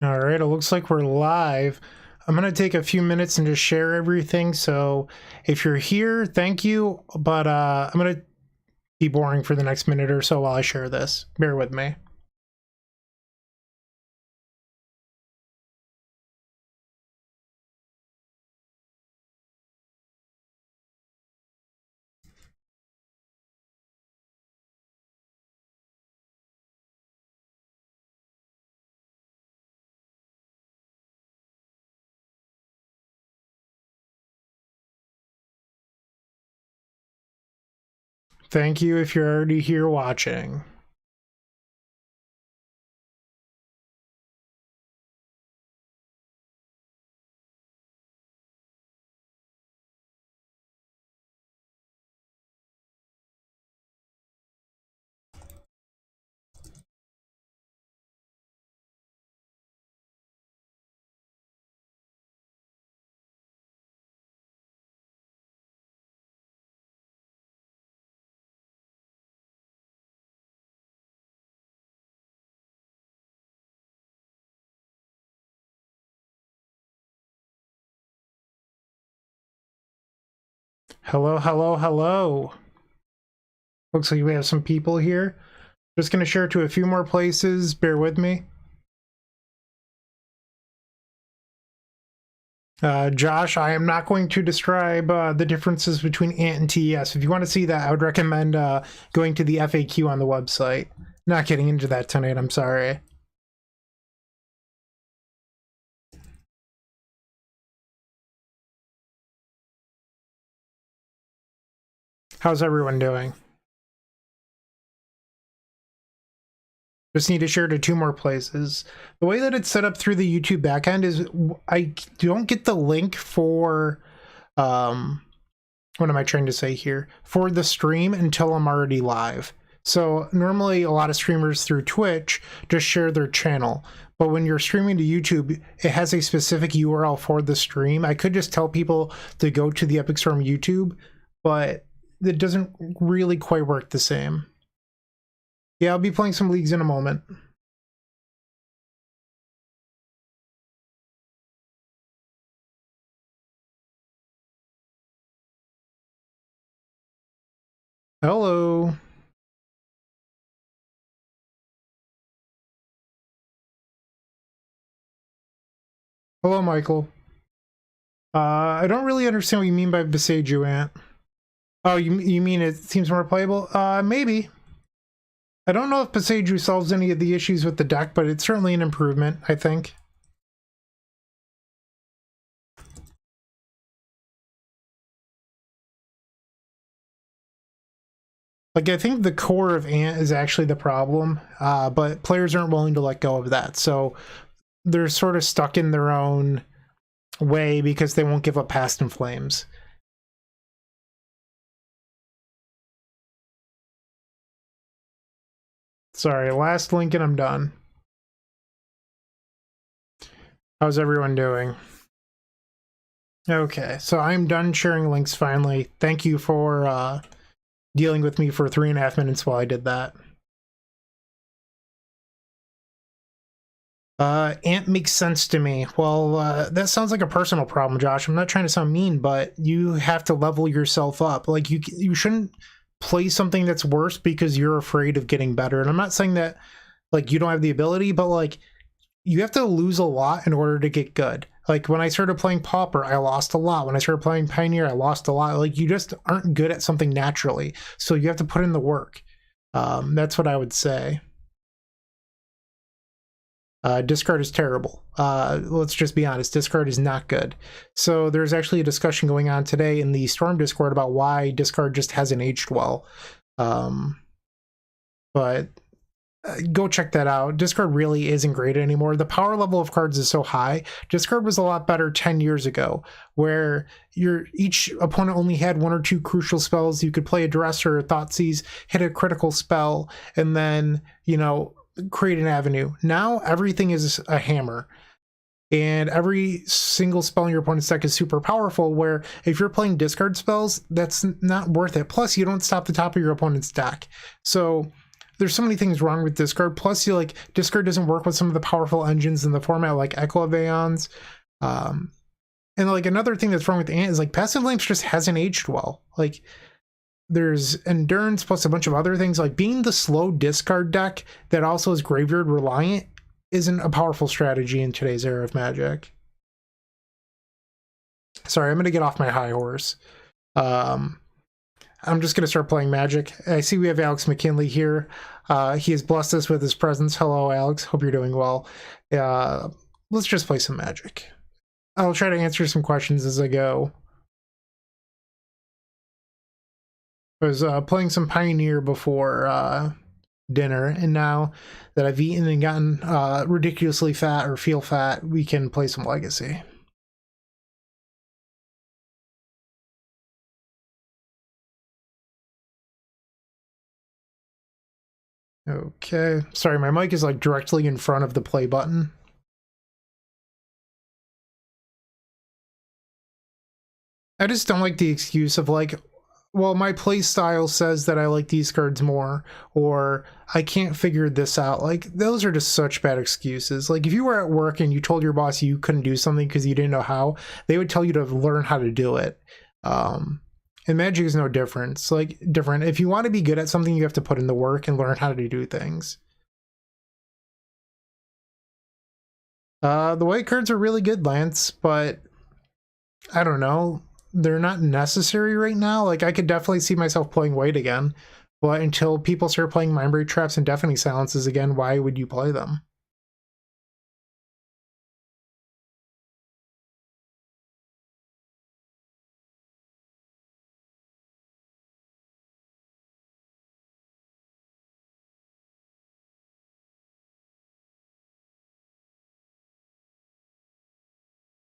All right, it looks like we're live. I'm going to take a few minutes and just share everything. So if you're here, thank you. But I'm going to be boring for the next minute or so while I share this. Bear with me. Thank you if you're already here watching. Hello, hello, hello. Looks like we have some people here. Just going to share to a few more places. Bear with me. Josh, I am not going to describe the differences between ANT and TES. If you want to see that, I would recommend going to the FAQ on the website. Not getting into that tonight, I'm sorry. How's everyone doing? Just need to share to two more places. The way that it's set up through the YouTube backend is I don't get the link for, what am I trying to say here? For the stream until I'm already live. So normally a lot of streamers through Twitch just share their channel. But when you're streaming to YouTube, it has a specific URL for the stream. I could just tell people to go to the Epic Storm YouTube, but it doesn't really quite work the same. Yeah, I'll be playing some leagues in a moment. Hello. Hello, Michael. I don't really understand what you mean by Beseju, Ant. Oh, you mean it seems more playable? Maybe. I don't know if Beseju solves any of the issues with the deck, but it's certainly an improvement, I think. Like, I think the core of Ant is actually the problem, but players aren't willing to let go of that. So they're sort of stuck in their own way because they won't give up Past in Flames. Sorry, last link and I'm done. How's everyone doing? Okay, so I'm done sharing links finally. Thank you for dealing with me for 3.5 minutes while I did that. Ant makes sense to me. Well, that sounds like a personal problem, Josh. I'm not trying to sound mean, but you have to level yourself up. Like, you shouldn't play something that's worse because you're afraid of getting better. And I'm not saying that, like, you don't have the ability, but, like, you have to lose a lot in order to get good. Like, when I started playing Pauper, I lost a lot. When I started playing Pioneer, I lost a lot. Like, you just aren't good at something naturally. So you have to put in the work. That's what I would say. Discard is terrible. Let's just be honest, discard is not good. So there's actually a discussion going on today in the Storm Discord about why discard just hasn't aged well. But go check that out. Discard really isn't great anymore. The power level of cards is so high. Discard was a lot better 10 years ago, where each opponent only had 1 or 2 crucial spells. You could play a Duress or a Thoughtseize, hit a critical spell, and then, you know, create an avenue. Now everything is a hammer, and every single spell in your opponent's deck is super powerful, where if you're playing discard spells, that's not worth it. Plus, you don't stop the top of your opponent's deck. So there's so many things wrong with discard. Plus, you like discard doesn't work with some of the powerful engines in the format, like Echo of Aeons. And like another thing that's wrong with Ant is like Passive Lamps just hasn't aged well. Like there's endurance plus a bunch of other things. Like being the slow discard deck that also is graveyard reliant isn't a powerful strategy in today's era of Magic. Sorry, I'm gonna get off my high horse. I'm just gonna start playing Magic. I see we have Alex McKinley here. He has blessed us with his presence. Hello, Alex. Hope you're doing well. Let's just play some Magic. I'll try to answer some questions as I go. I was playing some Pioneer before dinner, and now that I've eaten and gotten ridiculously fat or feel fat, we can play some Legacy. Okay, sorry, my mic is like directly in front of the play button. I just don't like the excuse of like, well, my play style says that I like these cards more, or I can't figure this out. Like, those are just such bad excuses. Like, if you were at work and you told your boss you couldn't do something because you didn't know how, they would tell you to learn how to do it. And Magic is no different. It's like different. If you want to be good at something, you have to put in the work and learn how to do things. The white cards are really good, Lance, but I don't know. They're not necessary right now. Like, I could definitely see myself playing white again, but until people start playing Mindbreak Traps and Deafening Silences again, why would you play them?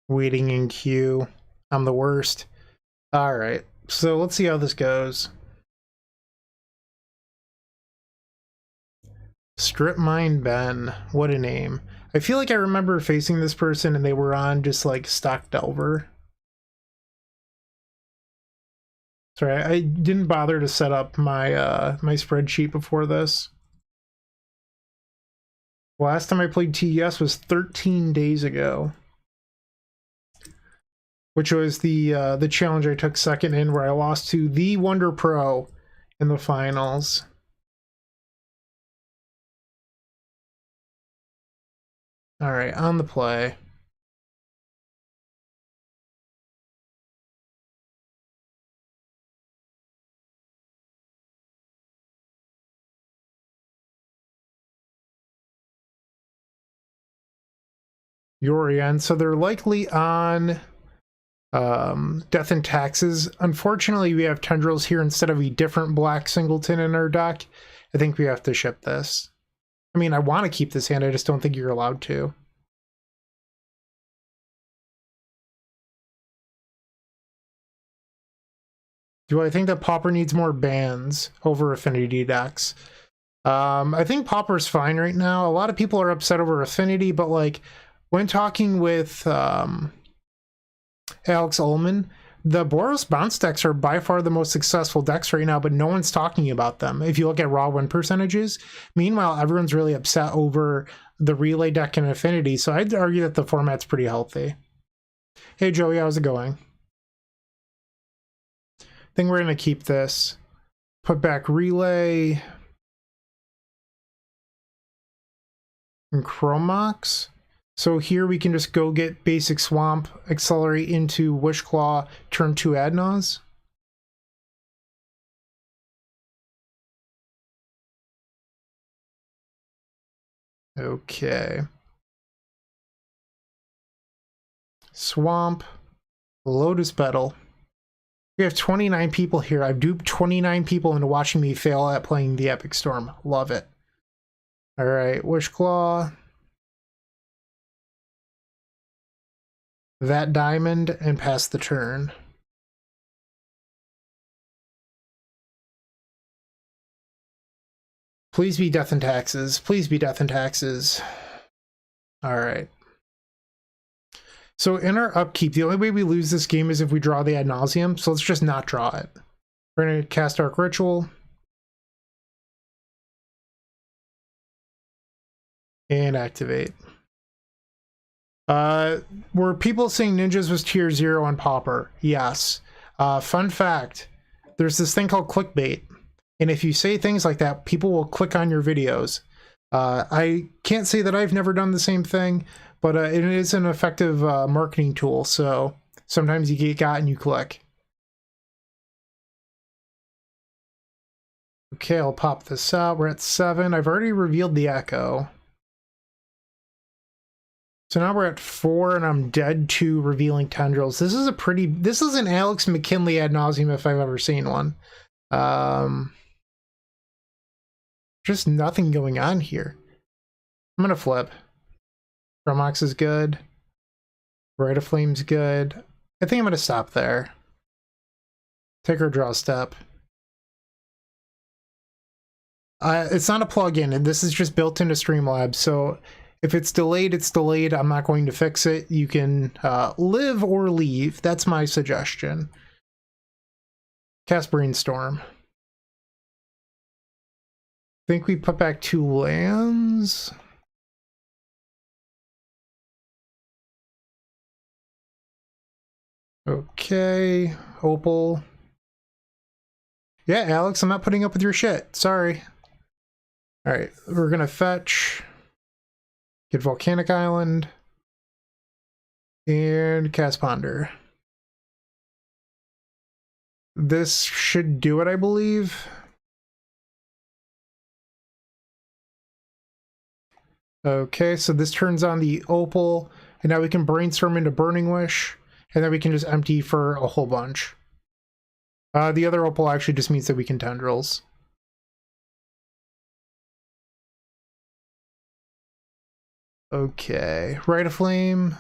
Waiting in queue. I'm the worst. All right, so let's see how this goes. Strip Mine Ben, what a name. I feel like I remember facing this person and they were on just like Stock Delver. Sorry, I didn't bother to set up my my spreadsheet before this. Last time I played TES was 13 days ago, which was the challenge I took second in, where I lost to the Wonder Pro in the finals. All right, on the play. Yorian, so they're likely on Death and Taxes. Unfortunately, we have Tendrils here instead of a different black singleton in our deck. I think we have to ship this. I mean, I want to keep this hand, I just don't think you're allowed to. Do I think that Pauper needs more bans over Affinity decks? I think Pauper's fine right now. A lot of people are upset over Affinity, but like when talking with Alex Ullman, the Boros bounce decks are by far the most successful decks right now, but no one's talking about them if you look at raw win percentages. Meanwhile, everyone's really upset over the Relay deck and Affinity, so I'd argue that the format's pretty healthy. Hey Joey, how's it going? I think we're going to keep this. Put back Relay and Chromox. So here we can just go get basic Swamp, accelerate into Wishclaw, turn 2 Ad Nauseam. Okay. Swamp, Lotus Petal. We have 29 people here. I've duped 29 people into watching me fail at playing the Epic Storm. Love it. All right, Wishclaw. That diamond and pass the turn. Please be Death and Taxes. Please be Death and Taxes. All right. So in our upkeep, the only way we lose this game is if we draw the Ad Nauseam, so let's just not draw it. We're going to cast Dark Ritual. And activate. Were people saying ninjas was tier 0 on Pauper? Yes. Fun fact, there's this thing called clickbait. And if you say things like that, people will click on your videos. I can't say that I've never done the same thing, but it is an effective marketing tool. So sometimes you get got and you click. Okay, I'll pop this out. We're at 7. I've already revealed the echo. So now we're at 4 and I'm dead to revealing Tendrils. This is an Alex McKinley Ad Nauseam if I've ever seen one. Just nothing going on here. I'm gonna flip. Chromox is good. Rite of Flame's good. I think I'm gonna stop there. Take our draw step. It's not a plugin, and this is just built into Streamlabs, so if it's delayed, it's delayed. I'm not going to fix it. You can live or leave. That's my suggestion. Cast Brainstorm. I think we put back 2 lands. Okay, Opal. Yeah, Alex, I'm not putting up with your shit. Sorry. Alright, we're gonna fetch. Get Volcanic Island. And cast Ponder. This should do it, I believe. Okay, so this turns on the Opal, and now we can brainstorm into Burning Wish, and then we can just empty for a whole bunch. The other Opal actually just means that we can Tendrils. Okay, Rite of Flame.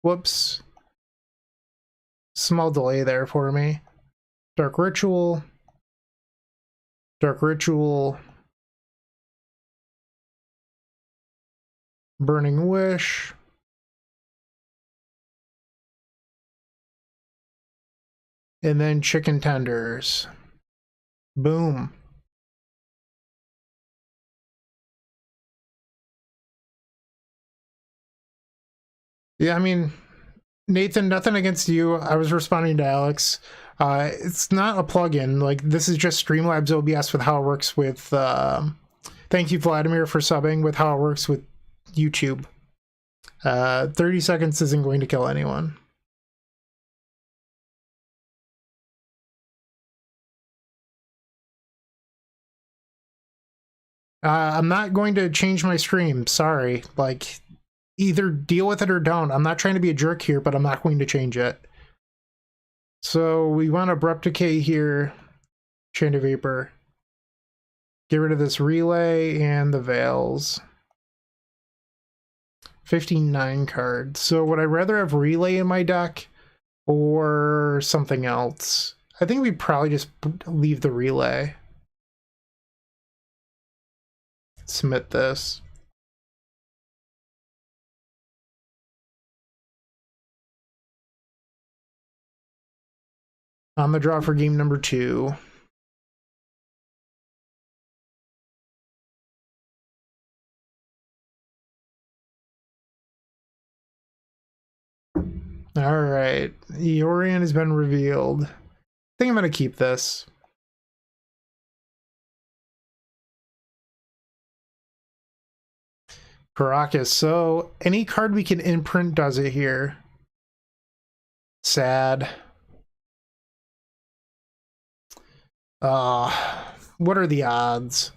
Whoops. Small delay there for me. Dark Ritual. Dark Ritual. Burning Wish. And then Chicken Tenders. Boom. Yeah, I mean, Nathan, nothing against you. I was responding to Alex. It's not a plugin. Like, this is just Streamlabs OBS with how it works with... thank you, Vladimir, for subbing with how it works with YouTube. 30 seconds isn't going to kill anyone. I'm not going to change my stream. Sorry. Like, either deal with it or don't. I'm not trying to be a jerk here, but I'm not going to change it. So we want Abrupt Decay here. Chain of Vapor. Get rid of this Relay and the Veils. 59 cards. So would I rather have Relay in my deck or something else? I think we'd probably just leave the Relay. Submit this. On the draw for game number 2. All right, Eorian has been revealed. I think I'm going to keep this. Caracas. So any card we can imprint does it here. Sad. What are the odds?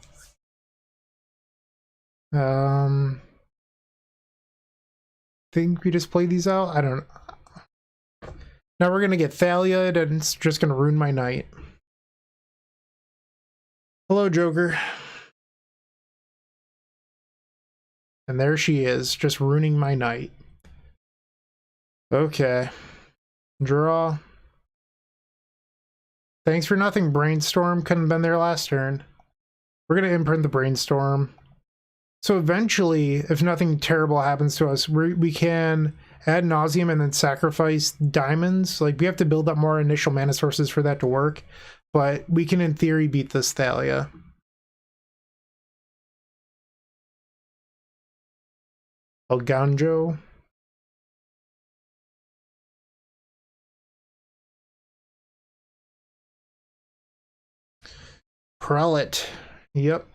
Think we just play these out? I don't know. Now we're gonna get Thalia'd and it's just gonna ruin my night. Hello, Joker. And there she is, just ruining my night. Okay. Draw. Thanks for nothing, Brainstorm. Couldn't have been there last turn. We're going to imprint the Brainstorm. So eventually, if nothing terrible happens to us, we can Ad Nauseam and then sacrifice diamonds. Like, we have to build up more initial mana sources for that to work. But we can, in theory, beat this Thalia. Alganjo. Prelate. Yep.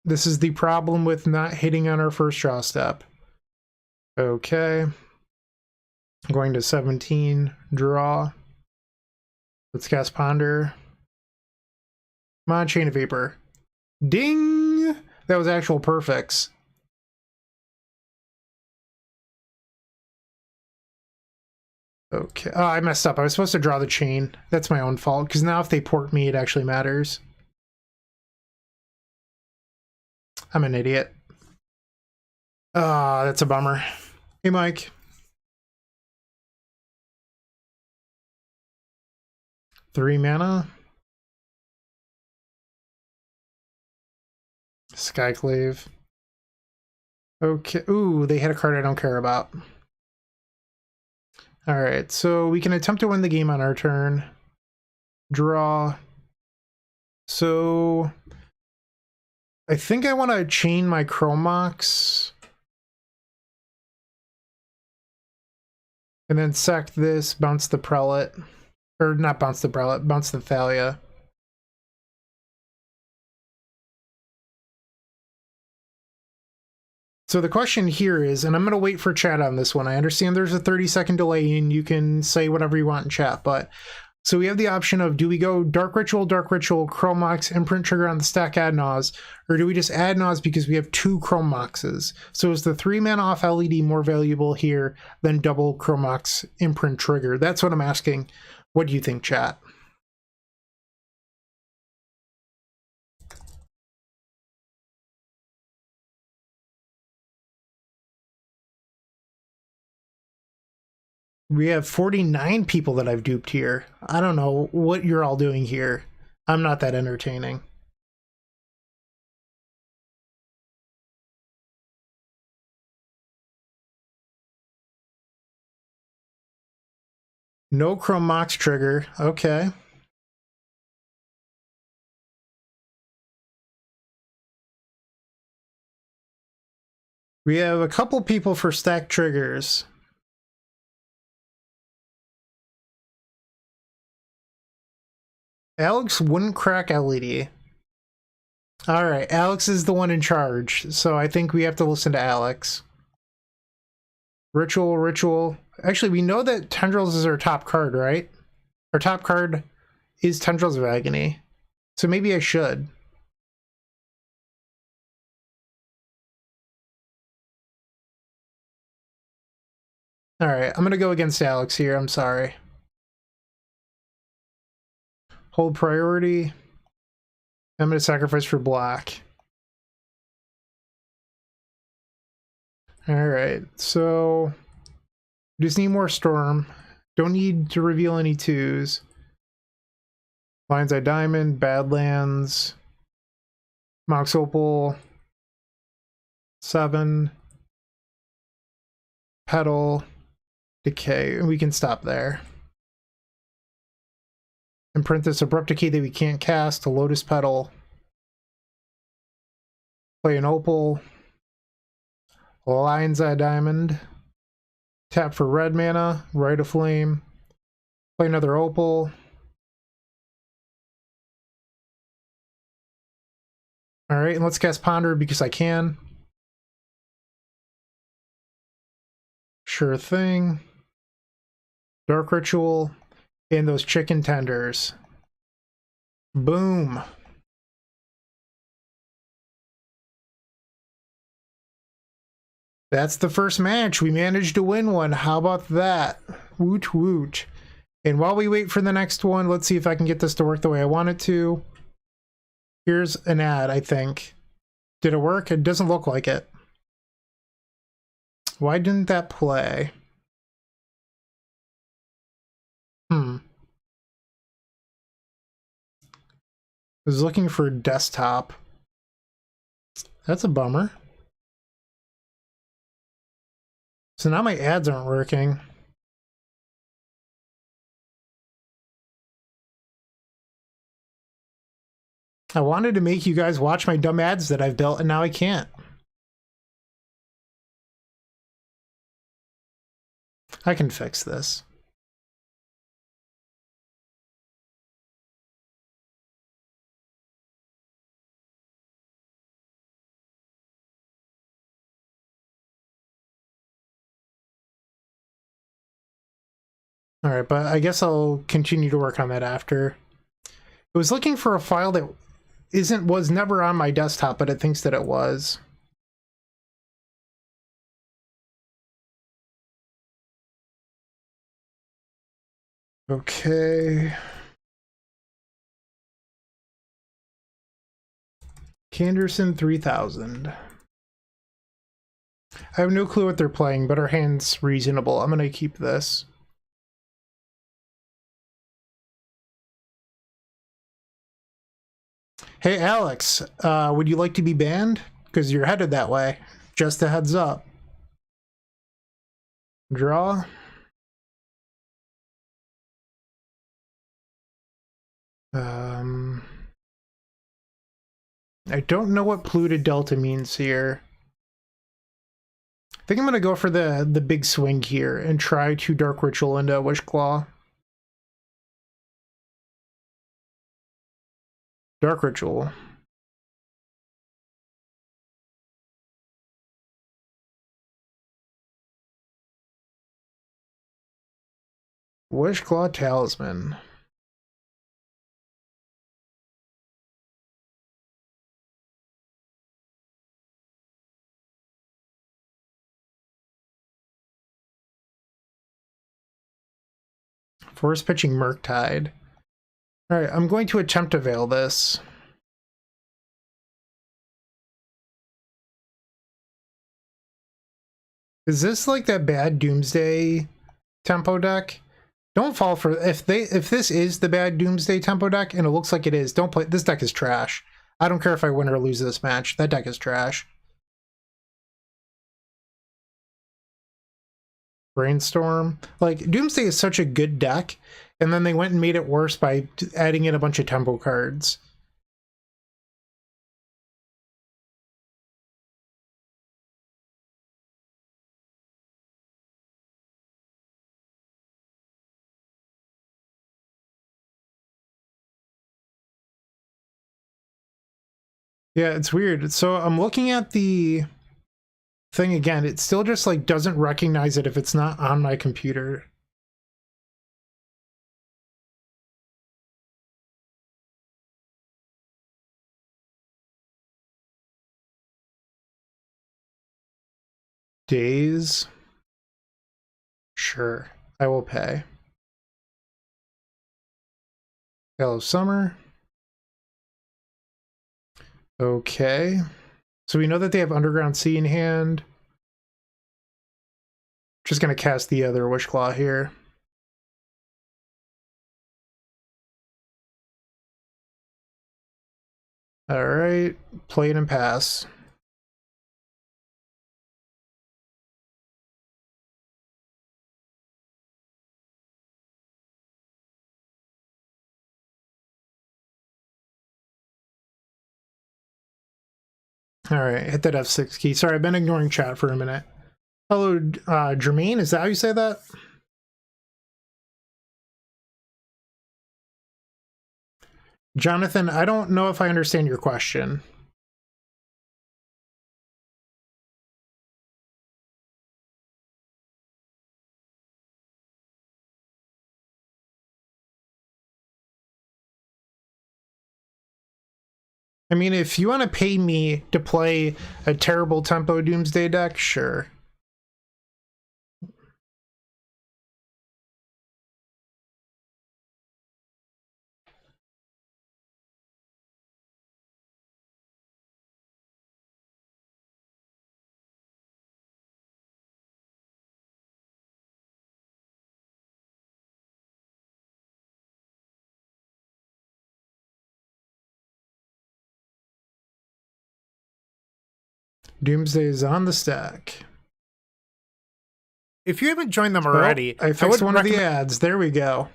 This is the problem with not hitting on our first draw step. Okay. Going to 17. Draw. Let's cast Ponder. Come on, Chain of Vapor. Ding! That was actual perfects. Okay. Oh, I messed up. I was supposed to draw the chain. That's my own fault, because now if they port me, it actually matters. I'm an idiot. Ah, that's a bummer. Hey, Mike. 3 mana. Skyclave. Okay. Ooh, they had a card I don't care about. Alright, so we can attempt to win the game on our turn. Draw. So I think I want to chain my Chromox. And then sack this, bounce the Prelate. Or not bounce the Prelate, bounce the Thalia. So the question here is, and I'm going to wait for chat on this one. I understand there's a 30-second delay and you can say whatever you want in chat, but so we have the option of, do we go Dark Ritual, Chromox, Imprint Trigger on the stack Ad Naus, or do we just Ad Naus because we have 2 Chromoxes? So is the 3-mana off LED more valuable here than double Chromox Imprint Trigger? That's what I'm asking. What do you think, chat? We have 49 people that I've duped here. I don't know what you're all doing here. I'm not that entertaining. No Chromox trigger. Okay. We have a couple people for stack triggers. Alex wouldn't crack LED. All right, Alex is the one in charge, so I think we have to listen to Alex. Ritual. Actually, we know that Tendrils is our top card, right? Our top card is Tendrils of Agony. So maybe I should. All right, I'm going to go against Alex here. I'm sorry. Hold priority. I'm going to sacrifice for black. All right, so just need more storm. Don't need to reveal any 2s. Lion's Eye Diamond, Badlands, Mox Opal, 7, Petal, Decay, and we can stop there. And print this Abrupt Decay that we can't cast, a Lotus Petal, play an Opal, Lion's Eye Diamond, tap for red mana, Rite of Flame, play another Opal. Alright, and let's cast Ponder because I can. Sure thing. Dark Ritual, and those chicken tenders. Boom. That's the first match. We managed to win one. How about that? Woot woot. And while we wait for the next one, let's see if I can get this to work the way I want it to. Here's an ad, I think. Did it work? It doesn't look like it. Why didn't that play? I was looking for desktop. That's a bummer. So now my ads aren't working. I wanted to make you guys watch my dumb ads that I've built, and now I can't. I can fix this. All right, but I guess I'll continue to work on that after. It was looking for a file that was never on my desktop, but it thinks that it was. Okay. Canderson 3000. I have no clue what they're playing, but our hand's reasonable. I'm gonna keep this. Hey Alex, would you like to be banned? Because you're headed that way. Just a heads up. Draw. I don't know what Pluto Delta means here. I think I'm gonna go for the big swing here and try to Dark Ritual into Wishclaw. Dark Ritual. Wishclaw Talisman. Force pitching Murktide. Alright, I'm going to attempt to veil this. Is this like that bad Doomsday tempo deck? Don't fall for if this is the bad Doomsday tempo deck, and it looks like it is, don't play. This deck is trash. I don't care if I win or lose this match. That deck is trash. Brainstorm. Like, Doomsday is such a good deck, and then they went and made it worse by adding in a bunch of tempo cards. Yeah, it's weird. So I'm looking at the thing again. It still just like doesn't recognize it if it's not on my computer. Days. Sure, I will pay. Hello, Summer. Okay. So we know that they have Underground Sea in hand. Just gonna cast the other Wishclaw here. Alright, play it and pass. Alright, hit that F6 key. Sorry, I've been ignoring chat for a minute. Hello, Jermaine, is that how you say that? Jonathan, I don't know if I understand your question. I mean, if you want to pay me to play a terrible tempo Doomsday deck, sure. Doomsday is on the stack. If you haven't joined them already, I fixed one of the ads. There we go.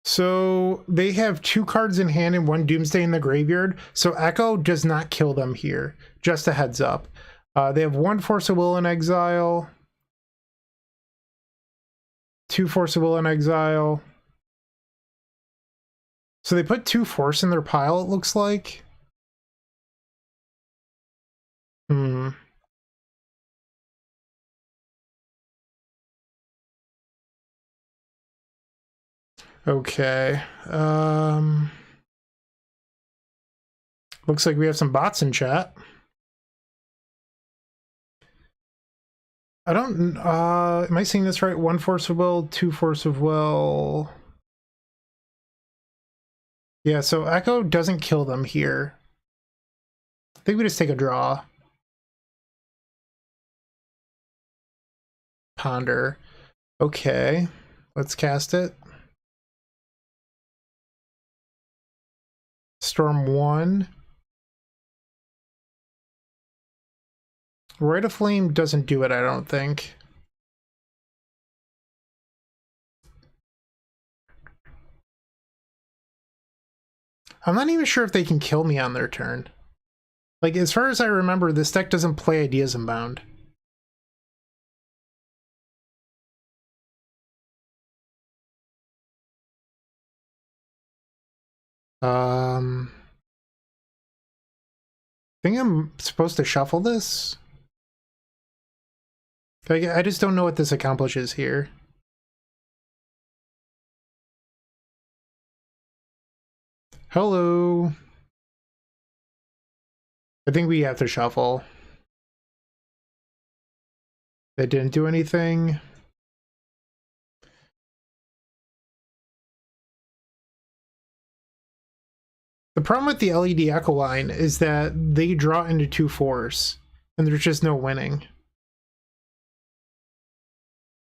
So they have 2 cards in hand and 1 Doomsday in the graveyard. So Echo does not kill them here. Just a heads up. They have 1 Force of Will in exile. 2 Force of Will in exile. So they put 2 Force in their pile, it looks like. Okay. Looks like we have some bots in chat. I don't, am I seeing this right? 1 Force of Will, 2 Force of Will. Yeah, so Echo doesn't kill them here. I think we just take a draw. Ponder. Okay, let's cast it. Storm 1. Rite of Flame doesn't do it, I don't think. I'm not even sure if they can kill me on their turn. Like, as far as I remember, this deck doesn't play Ideas Unbound. I think I'm supposed to shuffle this. I just don't know what this accomplishes here. Hello. I think we have to shuffle. That didn't do anything. The problem with the LED Echo line is that they draw into 2 Force, and there's just no winning.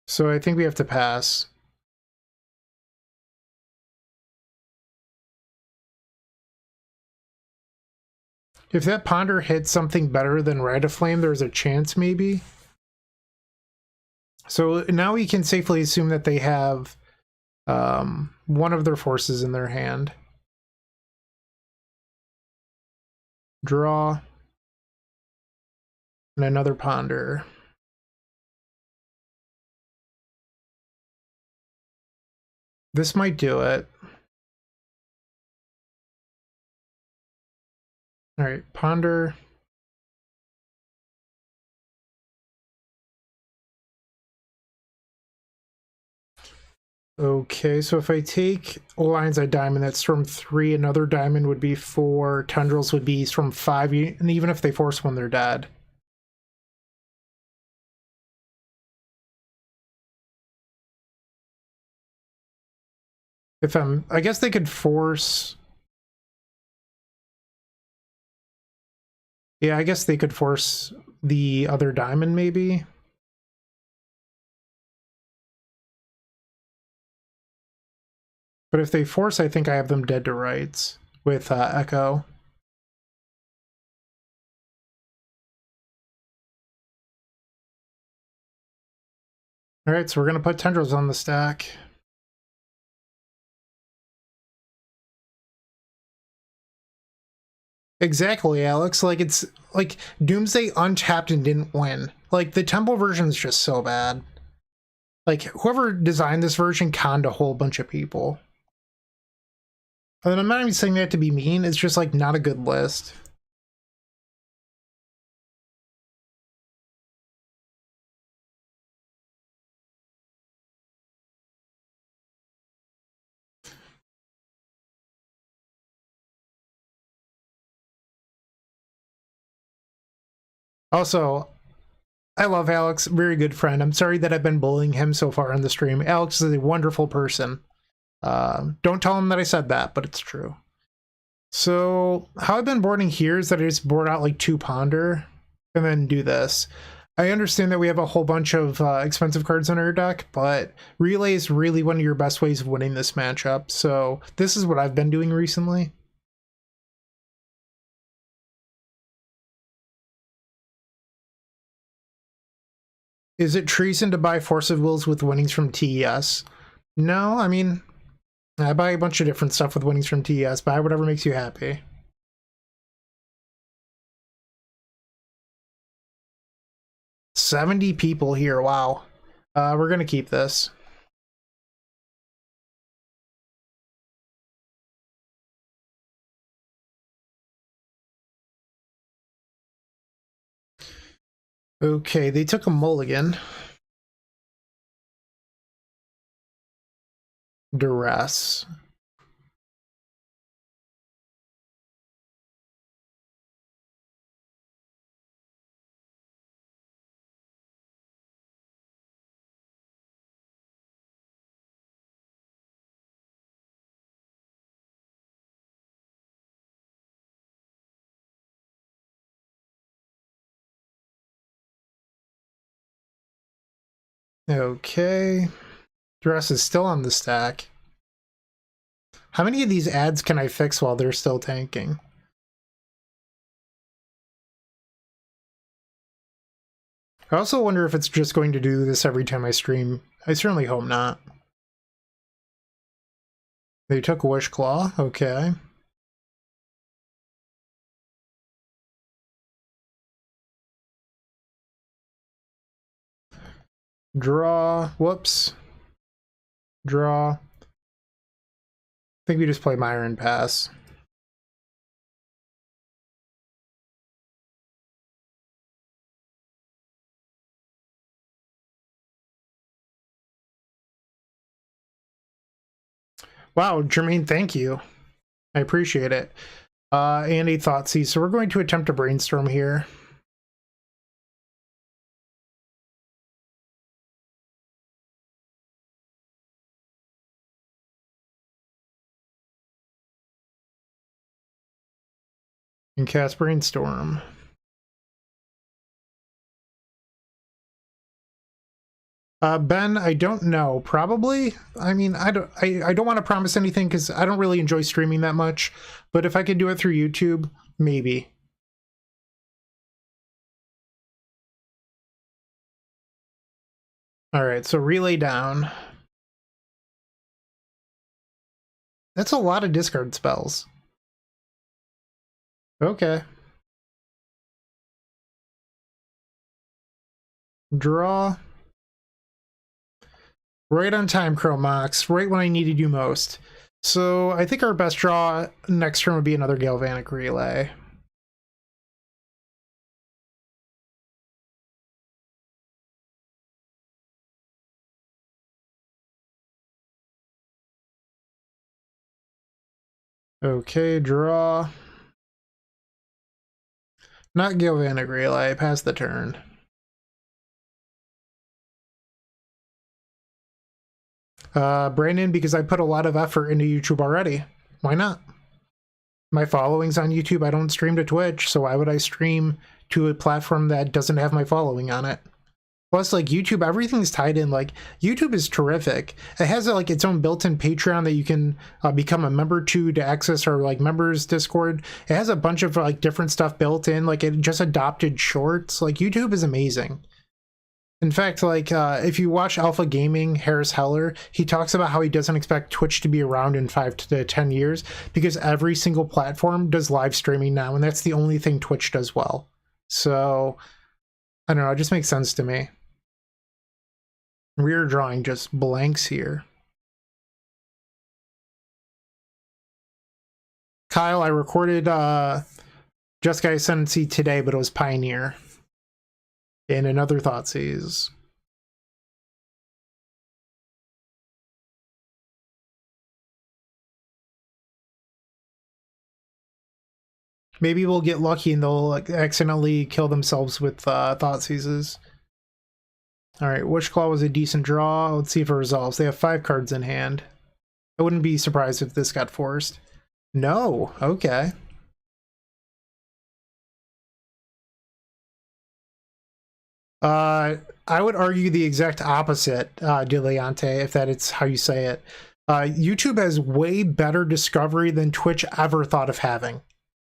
So I think we have to pass. If that Ponder hits something better than Rite of Flame, there's a chance maybe. So now we can safely assume that they have one of their forces in their hand. Draw. And another Ponder. This might do it. All right, Ponder. Okay, so if I take Lion's Eye Diamond, that's Storm 3, another Diamond would be 4, Tendrils would be Storm 5, and even if they force one, they're dead. If I guess they could force... Yeah, I guess they could force the other Diamond, maybe. But if they force, I think I have them dead to rights with Echo. All right, so we're going to put Tendrils on the stack. Exactly, Alex. Like, it's like Doomsday untapped and didn't win. Like, the Temple version is just so bad. Like, whoever designed this version conned a whole bunch of people. And I'm not even saying that to be mean, it's just like not a good list. Also, I love Alex, very good friend. I'm sorry that I've been bullying him so far on the stream. Alex is a wonderful person. Don't tell him that I said that, but it's true. So how I've been boarding here is that I just board out like 2 Ponder and then do this. I understand that we have a whole bunch of expensive cards in our deck, but Relay is really one of your best ways of winning this matchup. So this is what I've been doing recently. Is it treason to buy Force of Wills with winnings from TES? No, I mean, I buy a bunch of different stuff with winnings from TES. Buy whatever makes you happy. $70 people here. Wow. We're gonna keep this. Okay, they took a mulligan. Duress. Okay. Duress is still on the stack. How many of these ads can I fix while they're still tanking? I also wonder if it's just going to do this every time I stream. I certainly hope not. They took Wish Claw. Okay. Draw. Whoops. Draw. I think we just play Myron Pass. Wow, Jermaine, thank you. I appreciate it. And a Thoughtseize. So we're going to attempt to brainstorm here. And cast Brainstorm. Ben, I don't know. Probably. I mean, I don't want to promise anything because I don't really enjoy streaming that much. But if I could do it through YouTube, maybe. All right, so relay down. That's a lot of discard spells. Okay. Draw. Right on time, Chromox. Right when I needed you most. So I think our best draw next turn would be another Galvanic Relay. Okay, draw. Not Galvanic Relay, pass the turn. Brandon, because I put a lot of effort into YouTube already. Why not? My following's on YouTube. I don't stream to Twitch, so why would I stream to a platform that doesn't have my following on it? Plus, like, YouTube, everything's tied in. Like, YouTube is terrific. It has like its own built-in Patreon that you can become a member to access our like members Discord. It has a bunch of like different stuff built in. Like, it just adopted shorts. Like, YouTube is amazing. In fact, like, if you watch Alpha Gaming, Harris Heller, he talks about how he doesn't expect Twitch to be around in 5 to 10 years because every single platform does live streaming now, and that's the only thing Twitch does well. So, I don't know, it just makes sense to me. Rear drawing just blanks here. Kyle, I recorded Jeskai Ascendancy today, but it was Pioneer. And another Thoughtseize. Maybe we'll get lucky and they'll like accidentally kill themselves with Thoughtseizes. Alright, Wish Claw was a decent draw. Let's see if it resolves. They have 5 cards in hand. I wouldn't be surprised if this got forced. No, okay. I would argue the exact opposite, Dileante, if that is how you say it. YouTube has way better discovery than Twitch ever thought of having.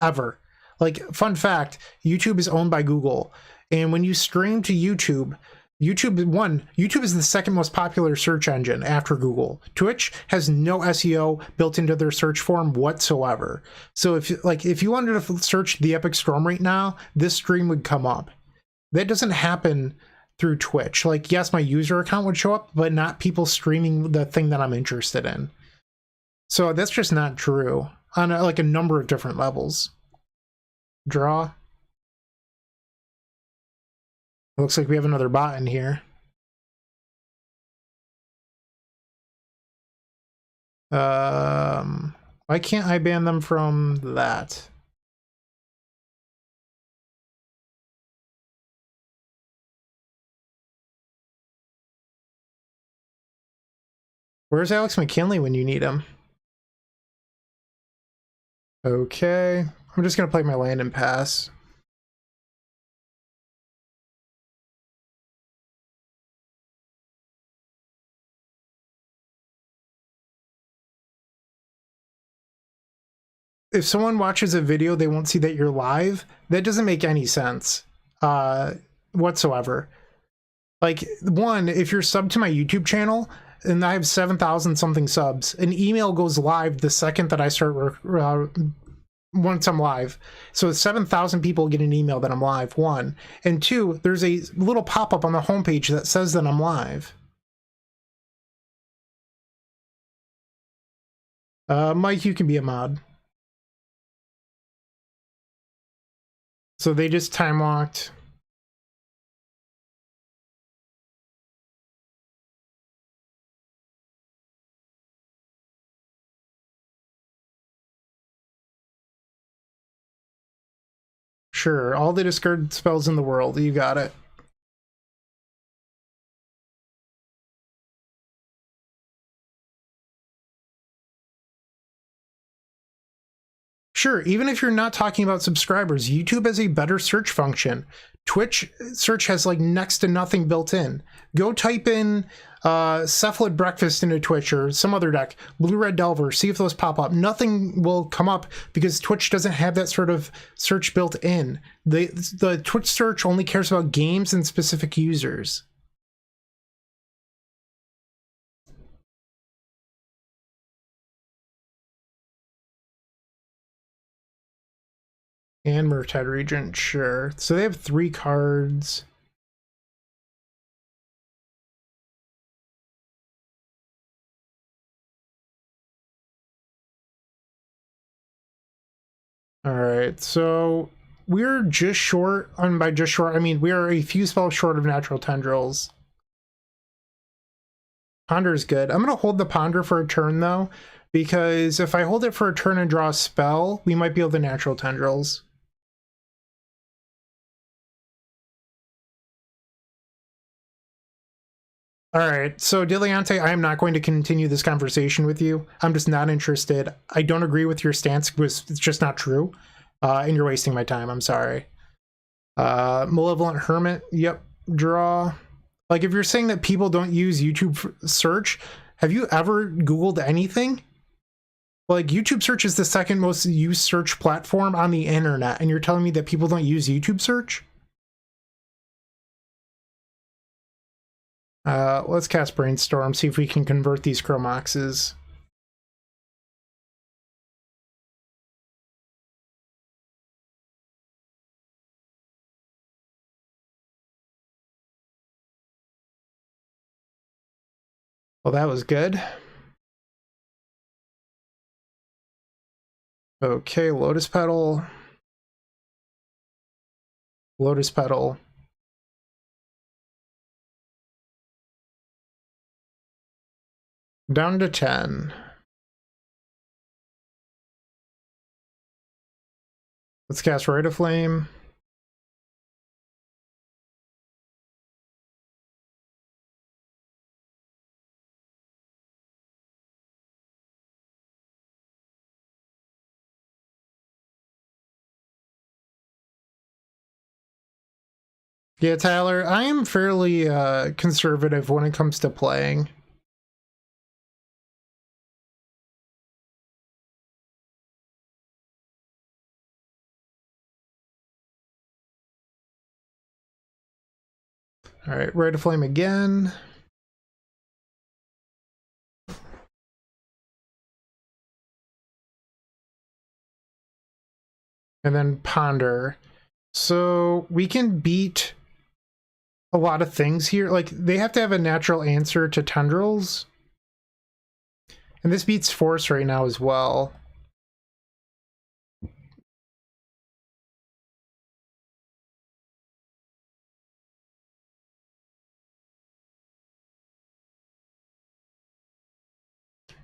Ever. Like, fun fact, YouTube is owned by Google. And when you stream to YouTube, YouTube is the second most popular search engine after Google. Twitch has no SEO built into their search form whatsoever. So if you wanted to search the Epic Storm right now, this stream would come up. That doesn't happen through Twitch. Like, yes, my user account would show up, but not people streaming the thing that I'm interested in. So that's just not true on like a number of different levels. Draw. Looks like we have another bot in here. Why can't I ban them from that? Where's Alex McKinley when you need him? Okay, I'm just gonna play my land and pass. If someone watches a video, they won't see that you're live. That doesn't make any sense whatsoever. Like, one, if you're subbed to my YouTube channel and I have 7,000 something subs, an email goes live the second that I start once I'm live. So 7,000 people get an email that I'm live, one. And two, there's a little pop-up on the homepage that says that I'm live. Mike, you can be a mod. So they just time locked. Sure, all the discard spells in the world, you got it. Sure, even if you're not talking about subscribers, YouTube has a better search function. Twitch search has like next to nothing built in. Go type in Cephalid Breakfast into Twitch or some other deck, Blue Red Delver, see if those pop up. Nothing will come up because Twitch doesn't have that sort of search built in. The Twitch search only cares about games and specific users. And Murktide Regent, sure. So they have 3 cards. All right, so we're just short, and by just short, I mean we are a few spells short of natural tendrils. Ponder is good. I'm going to hold the Ponder for a turn, though, because if I hold it for a turn and draw a spell, we might be able to natural tendrils. All right, so Diliante, I am not going to continue this conversation with you. I'm just not interested. I don't agree with your stance because it's just not true, and you're wasting my time. I'm sorry. Malevolent Hermit, yep, draw. Like, if you're saying that people don't use YouTube search, have you ever Googled anything? Like, YouTube search is the second most used search platform on the internet, and you're telling me that people don't use YouTube search? Let's cast Brainstorm, see if we can convert these Chromoxes. Well, that was good. Okay, Lotus Petal. Lotus Petal. Down to 10. Let's cast Rite of Flame. Yeah, Tyler, I am fairly conservative when it comes to playing. All right, Rite of Flame again. And then Ponder. So we can beat a lot of things here. Like, they have to have a natural answer to Tendrils. And this beats Force right now as well.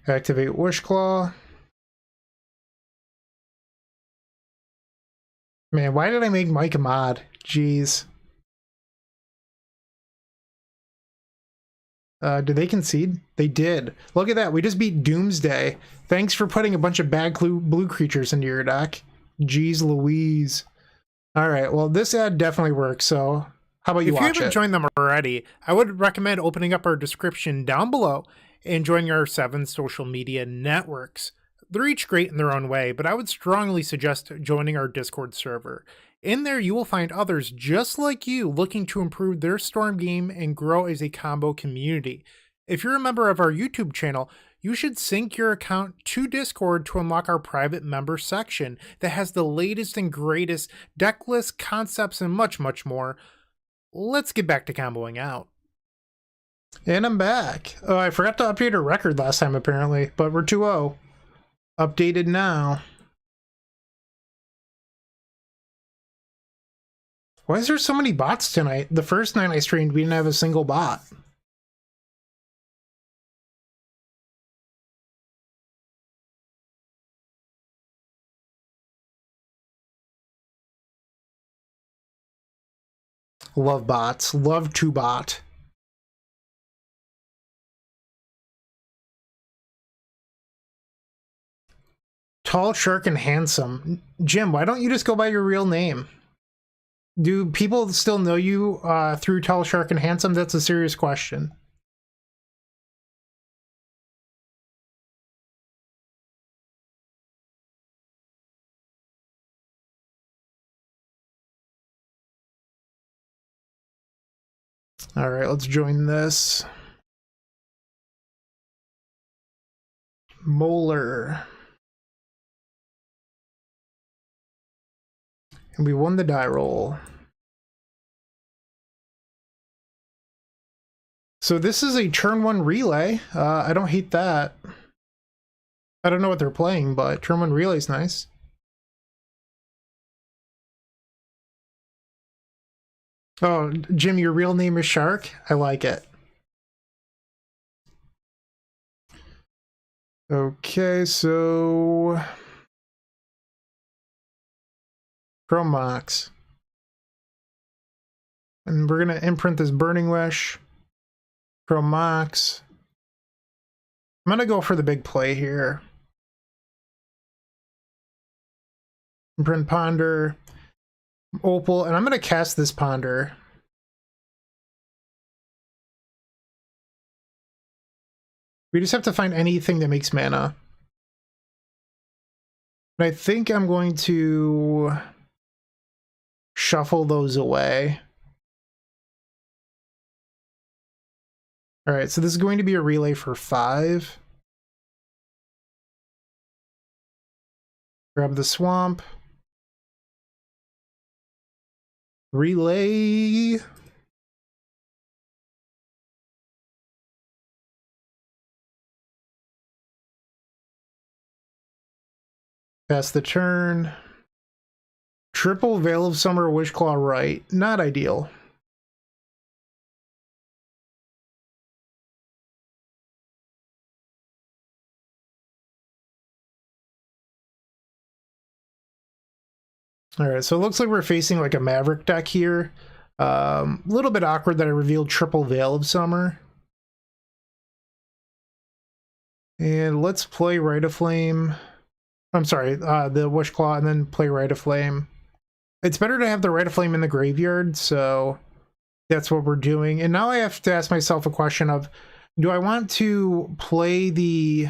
Activate Wishclaw. Man, why did I make Mike a mod? Jeez. Did they concede? They did. Look at that. We just beat Doomsday. Thanks for putting a bunch of bad blue creatures into your deck. Jeez Louise. All right. Well, this ad definitely works. So how about you watch it? If you haven't joined them already, I would recommend opening up our description down below and joining our 7 social media networks. They're each great in their own way, but I would strongly suggest joining our Discord server. In there, you will find others just like you looking to improve their Storm game and grow as a combo community. If you're a member of our YouTube channel, you should sync your account to Discord to unlock our private member section that has the latest and greatest deck lists, concepts, and much, much more. Let's get back to comboing out. And I'm back. Oh, I forgot to update our record last time, apparently, but we're 2-0. Updated now. Why is there so many bots tonight? The first night I streamed, we didn't have a single bot. Love bots. Love to bot. Tall, Shark, and Handsome. Jim, why don't you just go by your real name? Do people still know you through Tall, Shark, and Handsome? That's a serious question. All right, let's join this. Molar. And we won the die roll. So this is a turn 1 relay. I don't hate that. I don't know what they're playing, but turn 1 relay is nice. Oh, Jim, your real name is Shark? I like it. Okay, so... Chrome Mox. And we're going to imprint this Burning Wish. Chrome Mox. I'm going to go for the big play here. Imprint Ponder. Opal, and I'm going to cast this Ponder. We just have to find anything that makes mana. And I think I'm going to shuffle those away. All right, so this is going to be a relay for 5. Grab the swamp. Relay. Pass the turn. Triple Veil of Summer, Wishclaw, right. Not ideal. All right, so it looks like we're facing like a Maverick deck here. A little bit awkward that I revealed Triple Veil of Summer. And let's play Rite of Flame. I'm sorry, the Wishclaw, and then play Rite of Flame. It's better to have the Rite of Flame in the graveyard, so that's what we're doing. And now I have to ask myself a question of, do I want to play the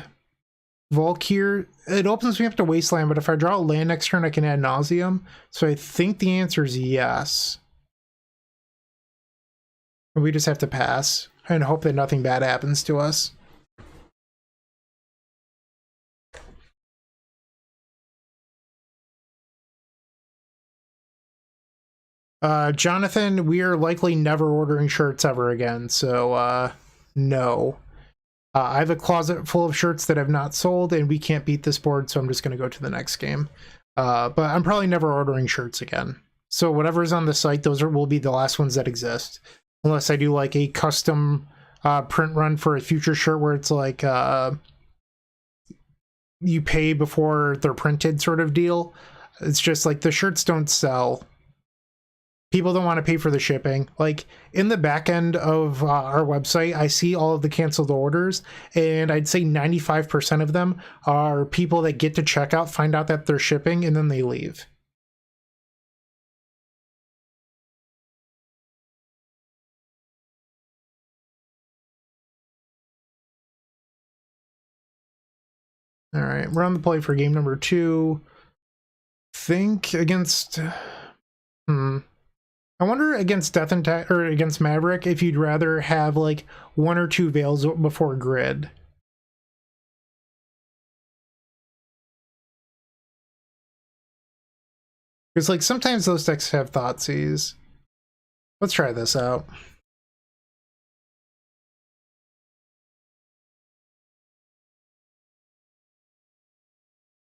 Volk here? It opens me up to Wasteland, but if I draw a land next turn, I can Ad Nauseam. So I think the answer is yes. We just have to pass and hope that nothing bad happens to us. Jonathan, we are likely never ordering shirts ever again, so no. I have a closet full of shirts that have not sold, and we can't beat this board, so I'm just going to go to the next game. But I'm probably never ordering shirts again. So whatever's on the site, those will be the last ones that exist. Unless I do like a custom print run for a future shirt where it's like you pay before they're printed sort of deal. It's just like the shirts don't sell. People don't want to pay for the shipping. Like in the back end of our website, I see all of the canceled orders, and I'd say 95% of them are people that get to checkout, find out that they're shipping, and then they leave. All right, we're on the play for game number 2. Think against... I wonder against Death and or against Maverick if you'd rather have like 1 or 2 Veils before Grid. Because like sometimes those decks have Thoughtseize. Let's try this out.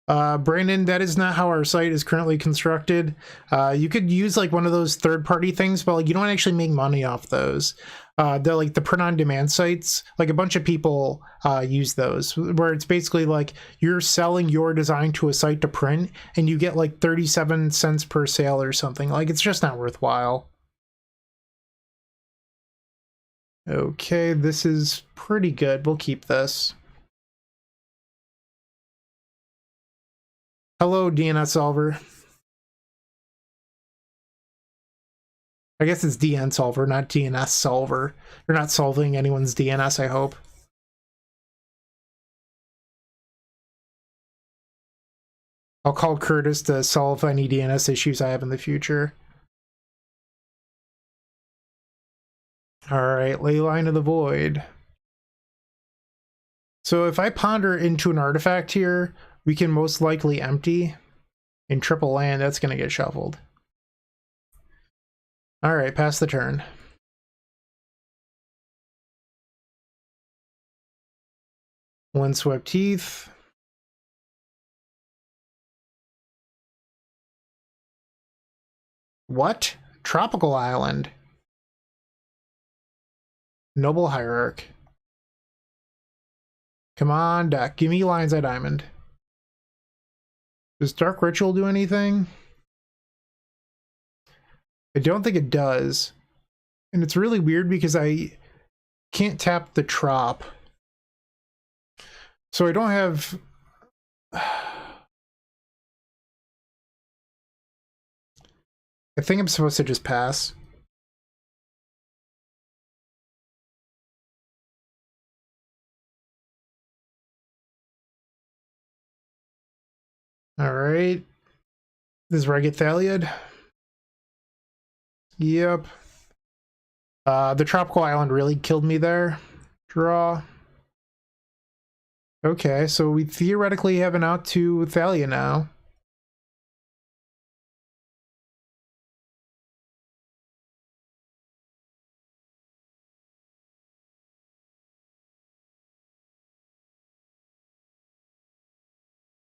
Brandon, that is not how our site is currently constructed. You could use like one of those third-party things, but like you don't actually make money off those. They're like the print-on-demand sites. Like a bunch of people use those, where it's basically like you're selling your design to a site to print, and you get like 37 cents per sale or something. Like it's just not worthwhile. Okay, this is pretty good. We'll keep this. Hello, DNS solver. I guess it's DN solver, not DNS solver. You're not solving anyone's DNS, I hope. I'll call Curtis to solve any DNS issues I have in the future. Alright, Leyline of the Void. So if I ponder into an artifact here, we can most likely empty. In triple land, that's going to get shuffled. Alright, pass the turn. Windswept Heath. What? Tropical Island. Noble Hierarch. Come on, deck. Give me Lion's Eye Diamond. Does Dark Ritual do anything? I don't think it does. And it's really weird because I can't tap the Trop. So I don't have... I think I'm supposed to just pass. Alright. This is where I get Thaliad. Yep. The Tropical Island really killed me there. Draw. Okay, so we theoretically have an out to Thalia now.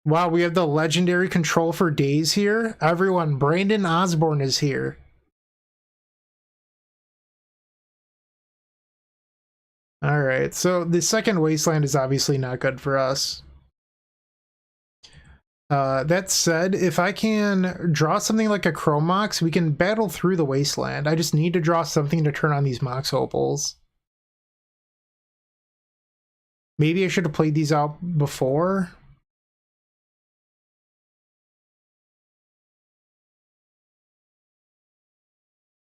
Wow, we have the legendary control for days here. Everyone, Brandon Osborne is here. Alright, so the second Wasteland is obviously not good for us. That said, if I can draw something like a Chrome Mox, we can battle through the Wasteland. I just need to draw something to turn on these Mox Opals. Maybe I should have played these out before.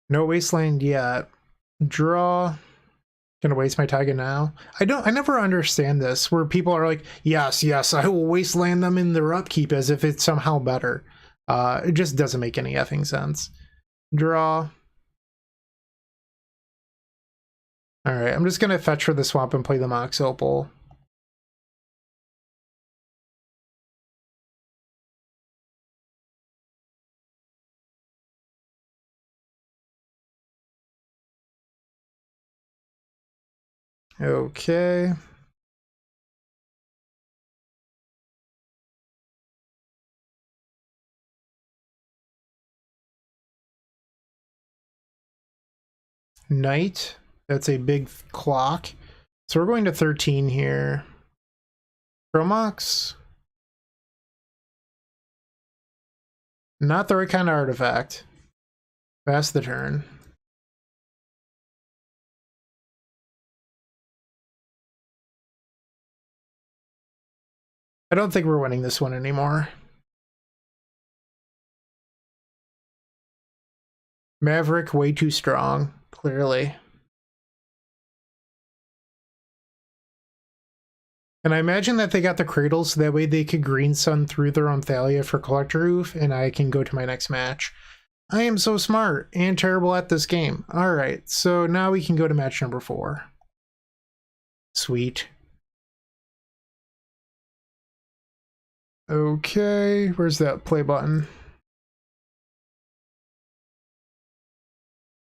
No Wasteland yet. Draw. Gonna waste my Taiga now. I never understand this, where people are like, yes, I will wasteland them in their upkeep as if it's somehow better. It just doesn't make any effing sense. Draw. Alright, I'm just gonna fetch for the swamp and play the Mox Opal. Okay. Night. That's a big clock. So we're going to 13 here. Chromox. Not the right kind of artifact. Pass the turn. I don't think we're winning this one anymore. Maverick, way too strong, clearly. And I imagine that they got the cradle so that way they could green sun through their own Thalia for Collector Roof, and I can go to my next match. I am so smart and terrible at this game. Alright, so now we can go to match number 4. Sweet. Okay, where's that play button?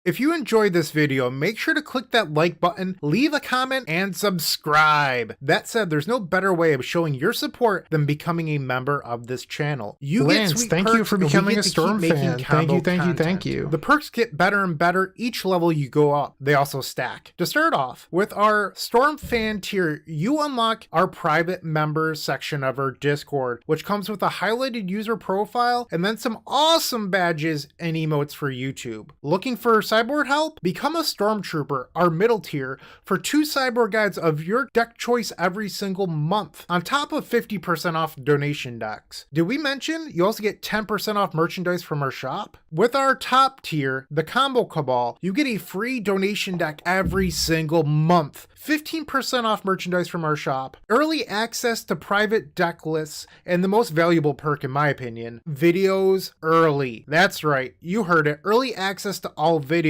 If you enjoyed this video, make sure to click that like button, leave a comment, and subscribe. That said, there's no better way of showing your support than becoming a member of this channel. You Lance, get sweet thank perks, you for and we becoming get a to Storm keep fan. making combo Thank content. you. The perks get better and better each level you go up. They also stack. To start off, with our Storm fan tier, you unlock our private members section of our Discord, which comes with a highlighted user profile and then some awesome badges and emotes for YouTube. Looking for sideboard help? Become a Stormtrooper, our middle tier, for 2 sideboard guides of your deck choice every single month, on top of 50% off donation decks. Did we mention you also get 10% off merchandise from our shop? With our top tier, the Combo Cabal, you get a free donation deck every single month, 15% off merchandise from our shop, early access to private deck lists, and the most valuable perk in my opinion, videos early. That's right, you heard it, early access to all videos.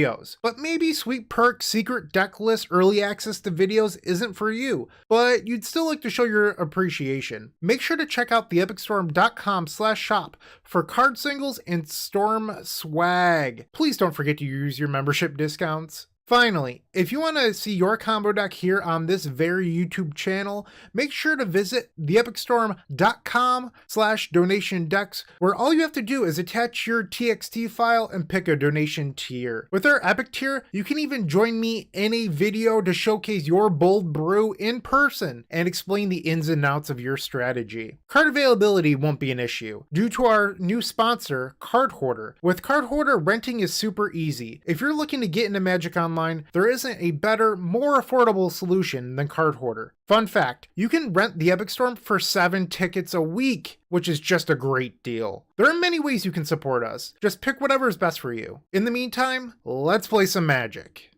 But maybe sweet perk, secret deck list, early access to videos isn't for you, but you'd still like to show your appreciation. Make sure to check out theepicstorm.com/shop for card singles and Storm swag. Please don't forget to use your membership discounts. Finally, if you want to see your combo deck here on this very YouTube channel, make sure to visit theepicstorm.com/donation decks, where all you have to do is attach your TXT file and pick a donation tier. With our Epic tier, you can even join me in a video to showcase your bold brew in person and explain the ins and outs of your strategy. Card availability won't be an issue due to our new sponsor, Card Hoarder. With Card Hoarder, renting is super easy. If you're looking to get into Magic Online, there isn't a better, more affordable solution than Card Hoarder. Fun fact, you can rent the Epic Storm for 7 tickets a week, which is just a great deal. There are many ways you can support us. Just pick whatever is best for you. In the meantime, let's play some Magic.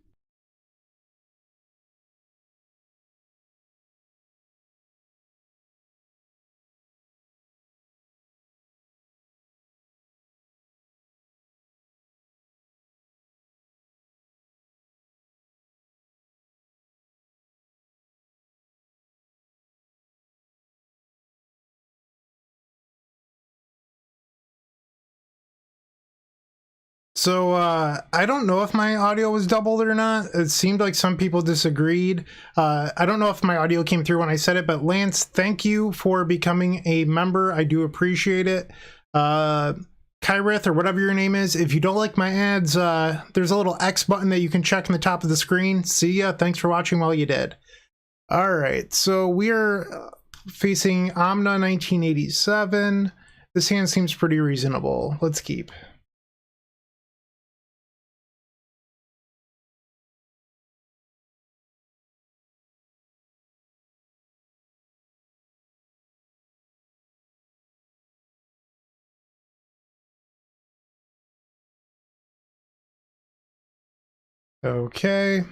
So I don't know if my audio was doubled or not. It seemed like some people disagreed. I don't know if my audio came through when I said it, but Lance, thank you for becoming a member. I do appreciate it. Kyrith, or whatever your name is, if you don't like my ads, there's a little X button that you can check in the top of the screen. See ya. Thanks for watching while you did. All right, so we are facing Omna 1987. This hand seems pretty reasonable. Let's keep. Okay.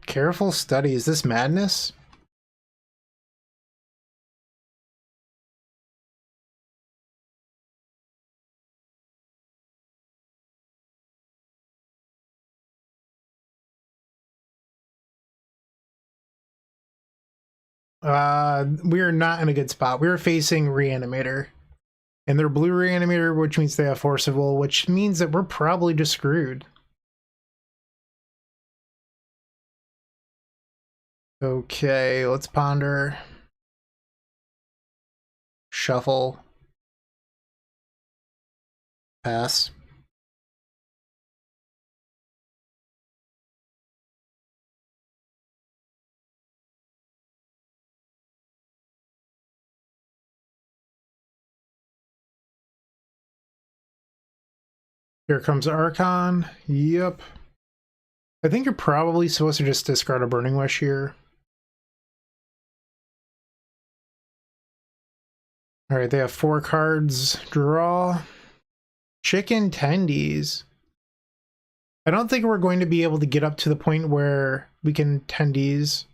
Careful study. Is this madness? We are not in a good spot. We are facing Reanimator. And they're blue Reanimator, which means they have Force of Will, which means that we're probably just screwed. Okay, let's ponder. Shuffle. Pass. Here comes Archon. Yep. I think you're probably supposed to just discard a Burning Wish here. Alright, they have 4 cards. Draw. Chicken Tendies. I don't think we're going to be able to get up to the point where we can Tendies.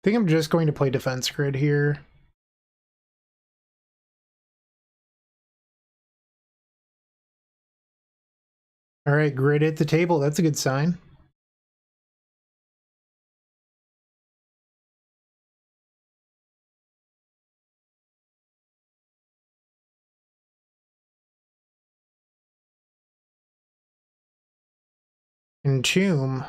I think I'm just going to play Defense Grid here. Alright, Grid at the table. That's a good sign. Entomb.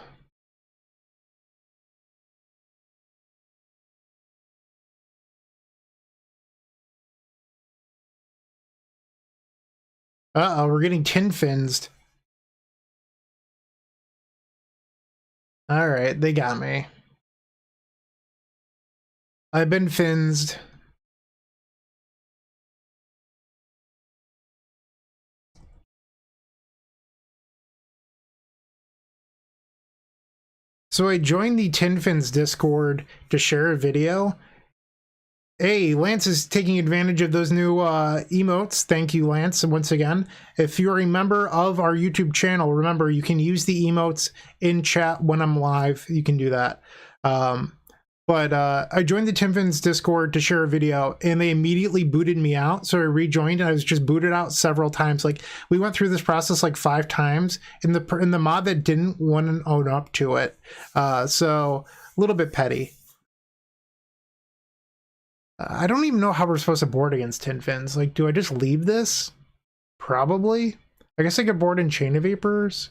Uh-oh, we're getting tin fins. Alright, they got me. I've been finsed. So I joined the Tin Fins Discord to share a video. Hey, Lance is taking advantage of those new emotes. Thank you, Lance, once again. If you're a member of our YouTube channel, remember, you can use the emotes in chat when I'm live. You can do that. But I joined the Tin Fins Discord to share a video, and they immediately booted me out. So I rejoined, and I was just booted out several times. Like, we went through this process like 5 times, and the mod that didn't want to own up to it. So a little bit petty. I don't even know how we're supposed to board against Tin Fins. Like, do I just leave this? Probably. I guess I could board in Chain of Vapors.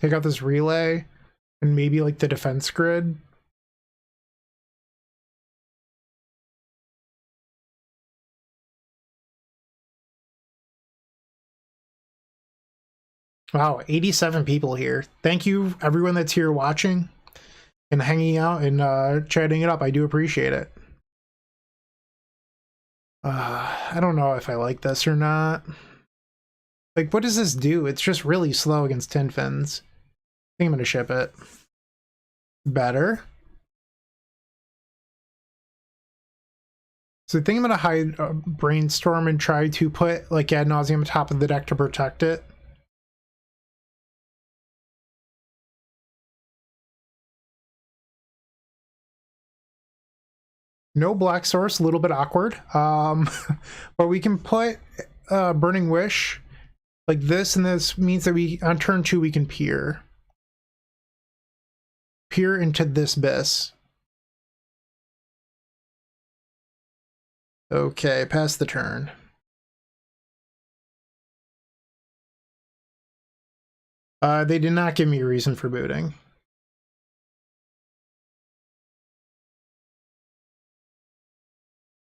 Take out this relay. And maybe like the defense grid. Wow, 87 people here. Thank you, everyone that's here watching and hanging out and chatting it up. I do appreciate it. I don't know if I like this or not. Like, what does this do? It's just really slow against Tin Fins. I think I'm going to ship it. Better. So I think I'm going to hide Brainstorm and try to put like Ad Nauseam on top of the deck to protect it. No black source, a little bit awkward. But we can put Burning Wish like this, and this means that we on turn 2 we can peer into this abyss. Okay, pass the turn. They did not give me a reason for booting.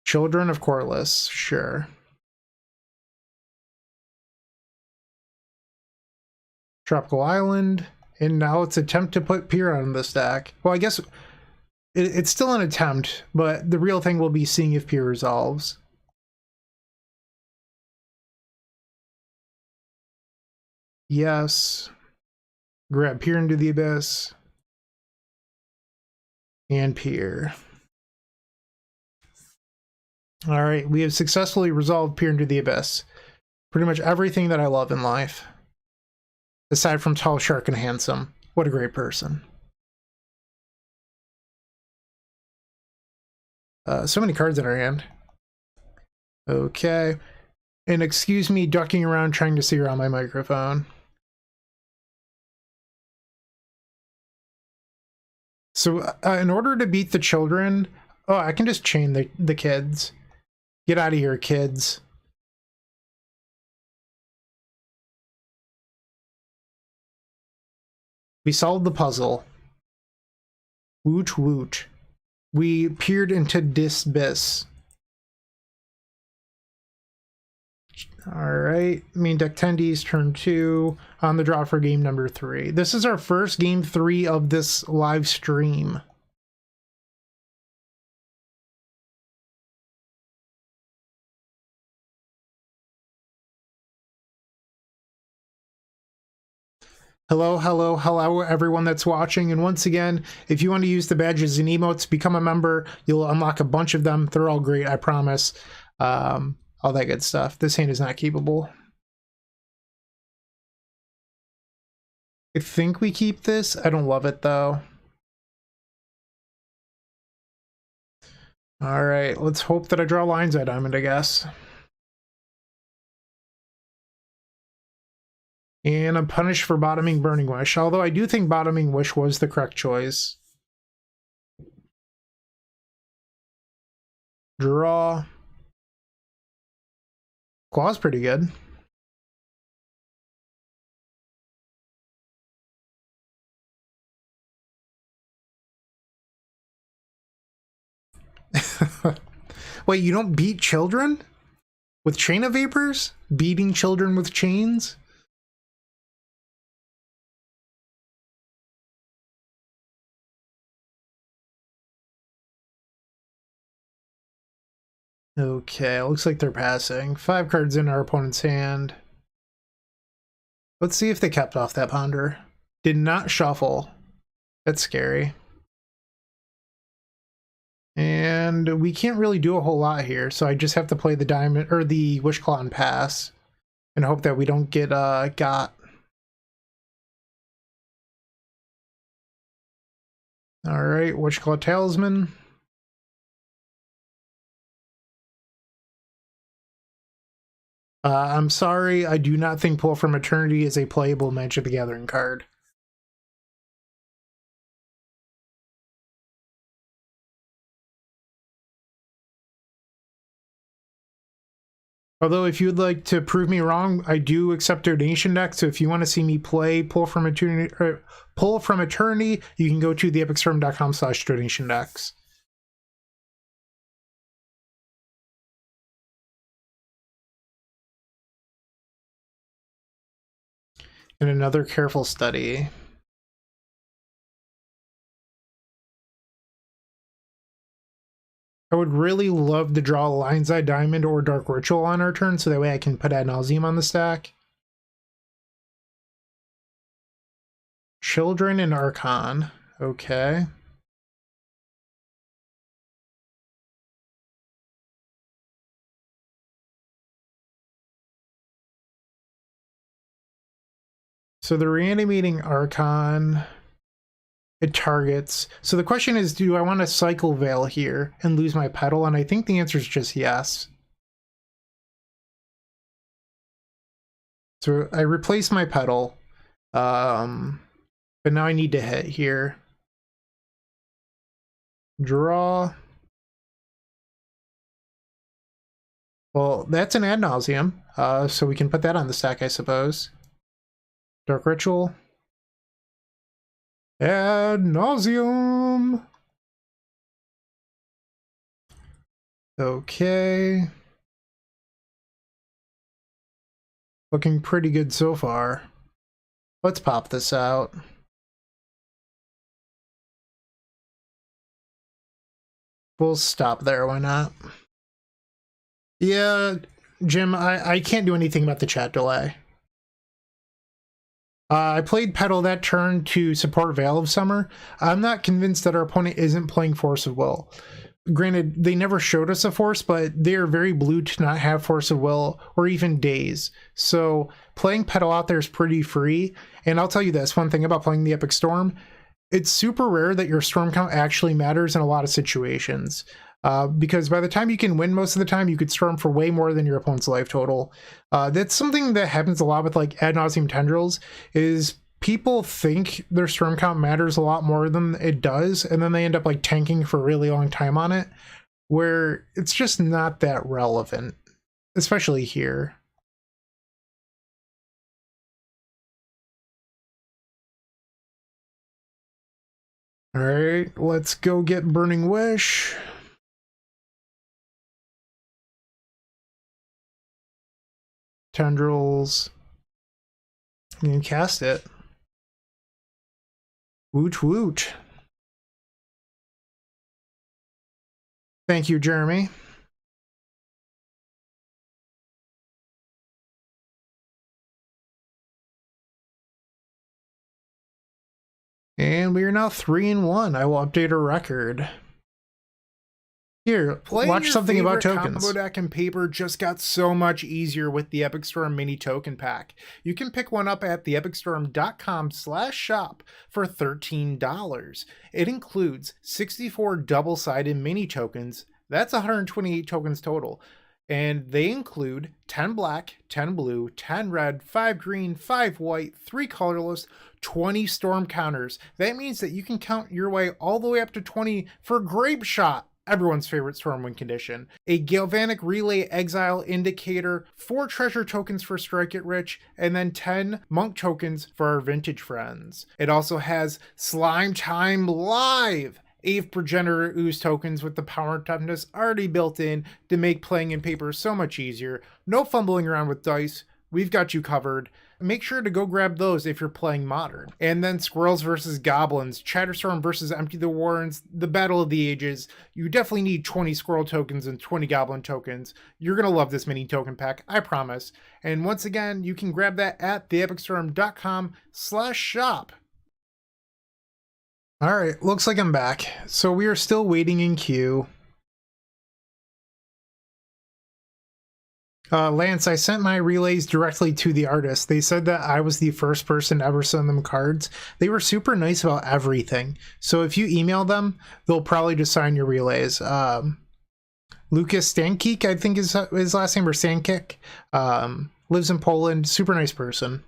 Children of Corliss, sure. Tropical Island, and now it's attempt to put Pier on the stack. Well, I guess it's still an attempt, but the real thing will be seeing if Pier resolves. Yes. Grab Pier into the abyss. And Pier. Alright, we have successfully resolved Peer into the Abyss. Pretty much everything that I love in life. Aside from Tall, Shark, and Handsome. What a great person. So many cards in our hand. Okay. And excuse me ducking around trying to see around my microphone. So in order to beat the children, oh, I can just chain the kids. Get out of here, kids. We solved the puzzle. Woot woot. We peered into Disbiss. Alright, main deck tendies, turn 2, on the draw for game number 3. This is our first game 3 of this live stream. Hello, hello, hello, everyone that's watching. And once again, if you want to use the badges and emotes, become a member. You'll unlock a bunch of them. They're all great, I promise. All that good stuff. This hand is not keepable. I think we keep this. I don't love it, though. All right, let's hope that I draw Lion's Eye Diamond, I guess. And I'm punished for bottoming Burning Wish, although I do think bottoming Wish was the correct choice. Draw. Claw's pretty good. Wait, you don't beat children? With Chain of Vapors? Beating children with chains? Okay, looks like they're passing. 5 cards in our opponent's hand. Let's see if they kept off that ponder. Did not shuffle. That's scary. And we can't really do a whole lot here, so I just have to play the diamond or the Wishclaw and pass and hope that we don't get got. All right, Wishclaw Talisman. I'm sorry, I do not think Pull from Eternity is a playable Magic the Gathering card. Although if you'd like to prove me wrong, I do accept donation decks, so if you want to see me play Pull from Eternity, you can go to theepicstorm.com/donation decks. And another careful study. I would really love to draw a Lion's Eye Diamond or Dark Ritual on our turn, so that way I can put Ad Nauseam on the stack. Children and Archon. Okay. So the Reanimating Archon, it targets. So the question is, do I want to cycle Veil here and lose my Petal? And I think the answer is just yes. So I replace my Petal, but now I need to hit here. Draw. Well, that's an Ad Nauseam, so we can put that on the stack, I suppose. Dark Ritual. Ad Nauseam. Okay. Looking pretty good so far. Let's pop this out. We'll stop there, why not? Yeah, Jim, I can't do anything about the chat delay. I played Petal that turn to support Veil of Summer. I'm not convinced that our opponent isn't playing Force of Will. Granted, they never showed us a Force, but they are very blue to not have Force of Will or even Daze. So playing Petal out there is pretty free. And I'll tell you this, one thing about playing the Epic Storm, it's super rare that your Storm count actually matters in a lot of situations. because by the time you can win most of the time, you could storm for way more than your opponent's life total. That's something that happens a lot with like Ad Nauseam Tendrils, is people think their storm count matters a lot more than it does, and then they end up like tanking for a really long time on it, where it's just not that relevant, especially here. All right, let's go get Burning Wish. Tendrils. You can cast it. Woot woot. Thank you, Jeremy. And we are now 3-1. I will update our record. Here, watch something about tokens. Combo deck and paper just got so much easier with the Epic Storm Mini Token Pack. You can pick one up at theepicstorm.com/shop for $13. It includes 64 double-sided mini tokens. That's 128 tokens total. And they include 10 black, 10 blue, 10 red, 5 green, 5 white, 3 colorless, 20 storm counters. That means that you can count your way all the way up to 20 for Grapeshot, everyone's favorite Stormwind condition, a Galvanic Relay Exile Indicator, 4 treasure tokens for Strike It Rich, and then 10 monk tokens for our vintage friends. It also has Slime Time Live, Ave Progenitor Ooze tokens with the power and toughness already built in to make playing in paper so much easier. No fumbling around with dice. We've got you covered. Make sure to go grab those if you're playing Modern. And then Squirrels versus Goblins, Chatterstorm versus Empty the Warrens, the Battle of the Ages. You definitely need 20 Squirrel tokens and 20 Goblin tokens. You're going to love this mini token pack, I promise. And once again, you can grab that at theepicstorm.com/shop. All right, looks like I'm back. So we are still waiting in queue. Lance, I sent my relays directly to the artist. They said that I was the first person to ever send them cards. They were super nice about everything. So if you email them, they'll probably just sign your relays. Lucas Stankiek, I think is his last name, or Stankiek. Lives in Poland. Super nice person.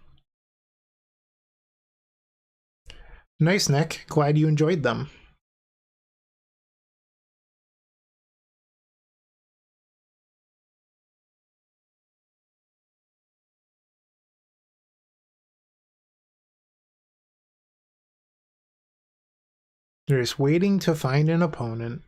Nice, Nick. Glad you enjoyed them. They're just waiting to find an opponent.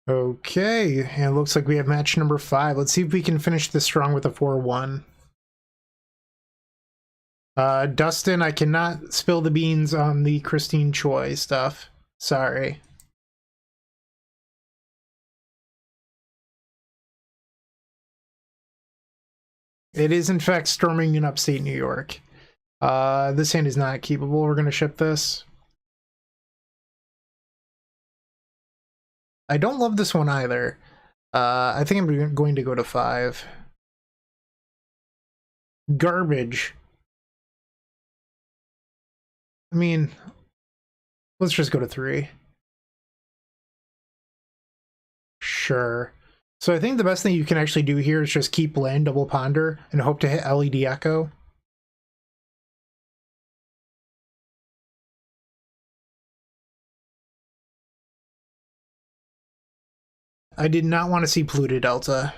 Okay, and it looks like we have match number 5. Let's see if we can finish this strong with a 4-1. Dustin, I cannot spill the beans on the Christine Choi stuff. Sorry. It is, in fact, storming in upstate New York. This hand is not keepable. We're going to ship this. I don't love this one either. I think I'm going to go to 5. Garbage. I mean, let's just go to 3. Sure. So I think the best thing you can actually do here is just keep land, double ponder, and hope to hit LED Echo. I did not want to see Polluted Delta.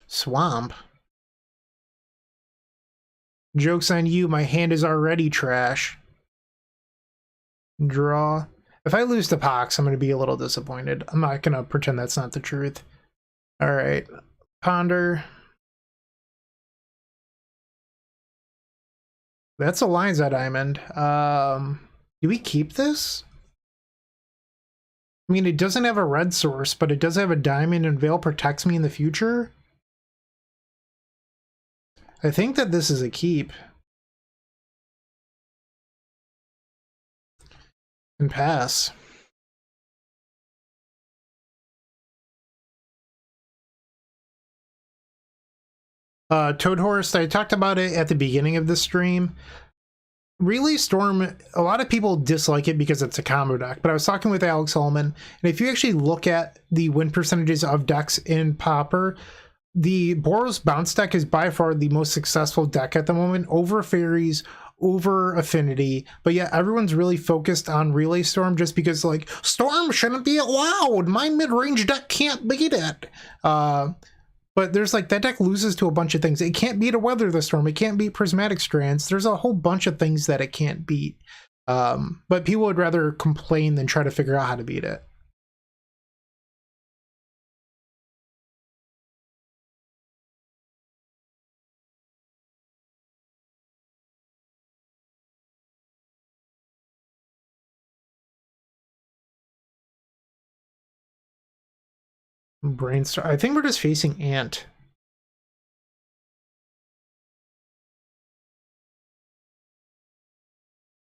Swamp. Joke's on you, my hand is already trash. Draw. If I lose to Pox, I'm going to be a little disappointed. I'm not going to pretend that's not the truth. Alright. Ponder. That's a Lion's Eye Diamond. Do we keep this? I mean, it doesn't have a red source, but it does have a diamond, and Veil protects me in the future. I think that this is a keep. And pass. Toad Horse, I talked about it at the beginning of the stream. Relay Storm, a lot of people dislike it because it's a combo deck, but I was talking with Alex Ullman, and if you actually look at the win percentages of decks in Pauper, the Boros Bounce deck is by far the most successful deck at the moment, over Fairies, over Affinity, but yeah, everyone's really focused on Relay Storm just because, like, Storm shouldn't be allowed, my mid-range deck can't beat it. But there's like, that deck loses to a bunch of things. It can't beat a Weather the Storm. It can't beat Prismatic Strands. There's a whole bunch of things that it can't beat. But people would rather complain than try to figure out how to beat it. Brainstorm. I think we're just facing Ant.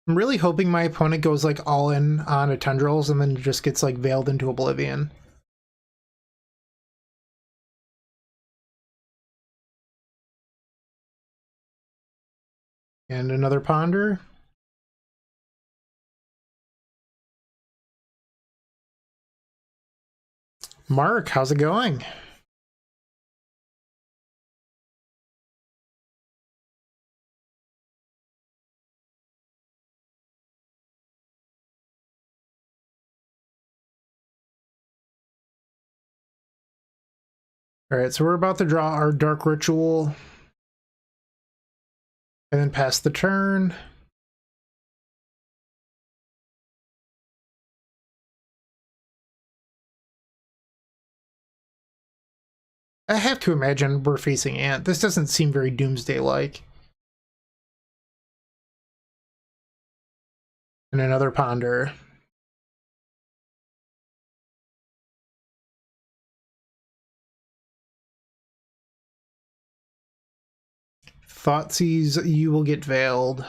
I'm really hoping my opponent goes like all in on a Tendrils and then just gets like veiled into oblivion. And another Ponder. Mark, how's it going? All right, so we're about to draw our Dark Ritual and then pass the turn. I have to imagine we're facing Ant. This doesn't seem very Doomsday-like. And another Ponder. Thoughtseize, you will get veiled.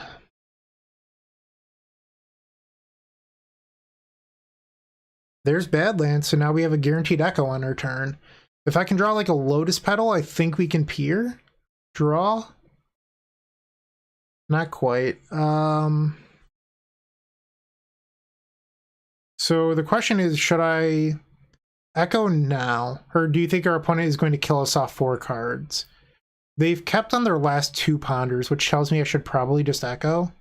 There's Badlands, so now we have a guaranteed Echo on our turn. If I can draw like a Lotus Petal, I think we can peer. Draw? Not quite. So the question is, should I Echo now? Or do you think our opponent is going to kill us off 4 cards? They've kept on their last 2 Ponders, which tells me I should probably just Echo.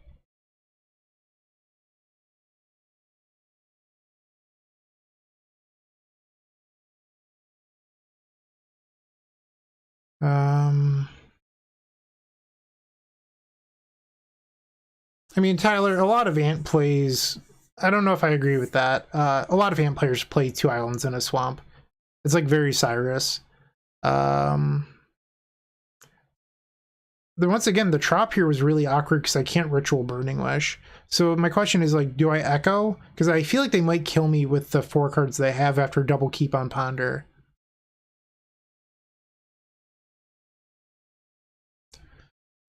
I mean, Tyler, a lot of Ant plays... I don't know if I agree with that. A lot of Ant players play 2 islands in a swamp. It's like very Cyrus. Then once again, the Trop here was really awkward because I can't Ritual Burning Wish. So my question is, like, do I Echo? Because I feel like they might kill me with the 4 cards they have after double keep on Ponder.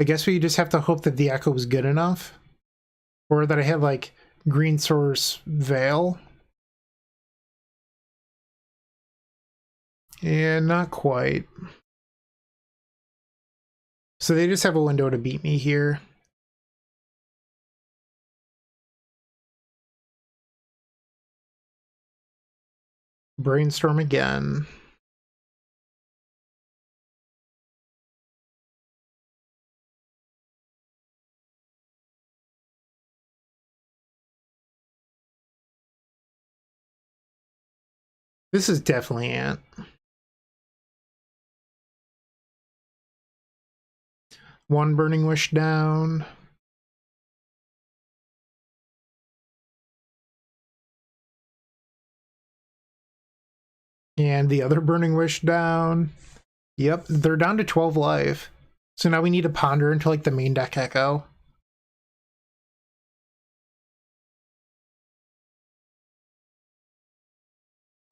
I guess we just have to hope that the Echo is good enough. Or that I have, like, Green Source Veil. And not quite. So they just have a window to beat me here. Brainstorm again. This is definitely Ant. One Burning Wish down. And the other Burning Wish down. Yep, they're down to 12 life. So now we need to Ponder into like the main deck Echo.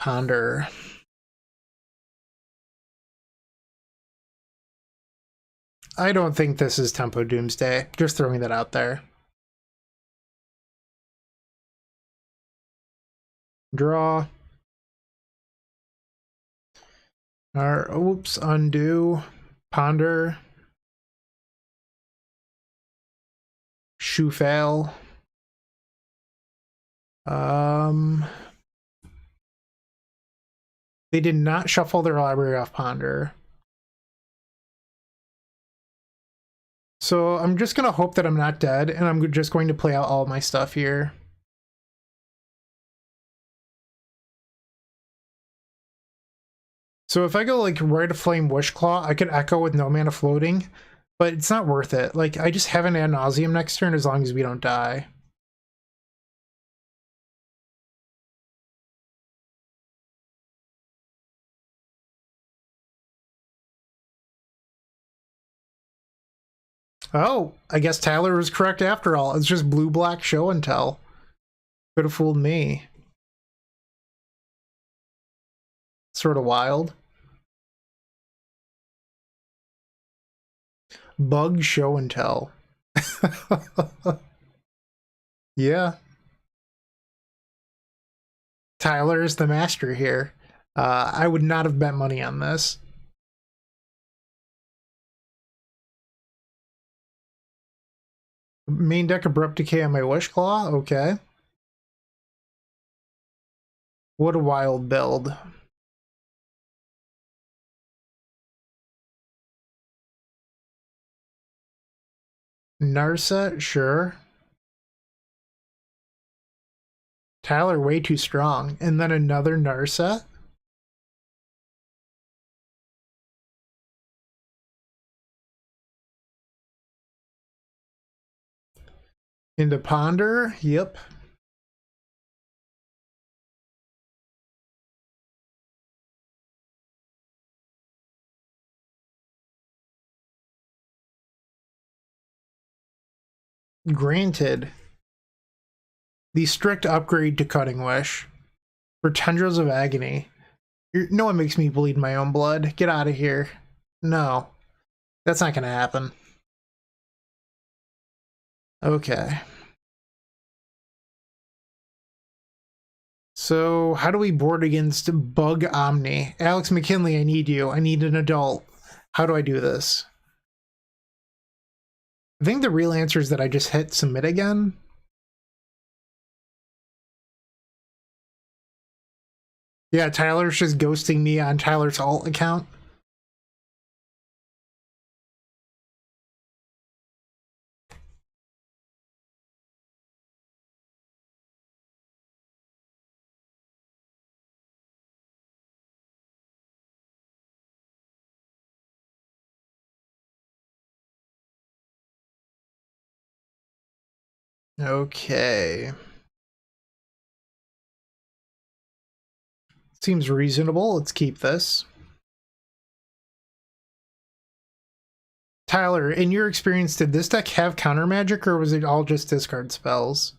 Ponder. I don't think this is Tempo Doomsday. Just throwing that out there. Draw. Oops, undo. Ponder. Shoe fail. They did not shuffle their library off Ponder. So I'm just going to hope that I'm not dead, and I'm just going to play out all my stuff here. So if I go like Rite of Flame Wishclaw, I could Echo with no mana floating, but it's not worth it. Like, I just have an Ad Nauseam next turn as long as we don't die. Oh, I guess Tyler was correct after all. It's just blue-black show and tell. Could have fooled me. Sort of wild. Bug show and tell. Yeah. Tyler is the master here. I would not have bet money on this. Main deck Abrupt Decay on my Wishclaw? Okay. What a wild build. Narset? Sure. Tyler way too strong. And then another Narset? Into Ponder? Yep. Granted. The strict upgrade to Cutting Wish. For Tendrils of Agony. No one makes me bleed my own blood. Get out of here. No. That's not gonna happen. Okay. So, how do we board against BUG Omni? Alex McKinley, I need you. I need an adult. How do I do this? I think the real answer is that I just hit submit again. Yeah, Tyler's just ghosting me on Tyler's alt account. Okay. Seems reasonable. Let's keep this. Tyler, in your experience, did this deck have counter magic or was it all just discard spells?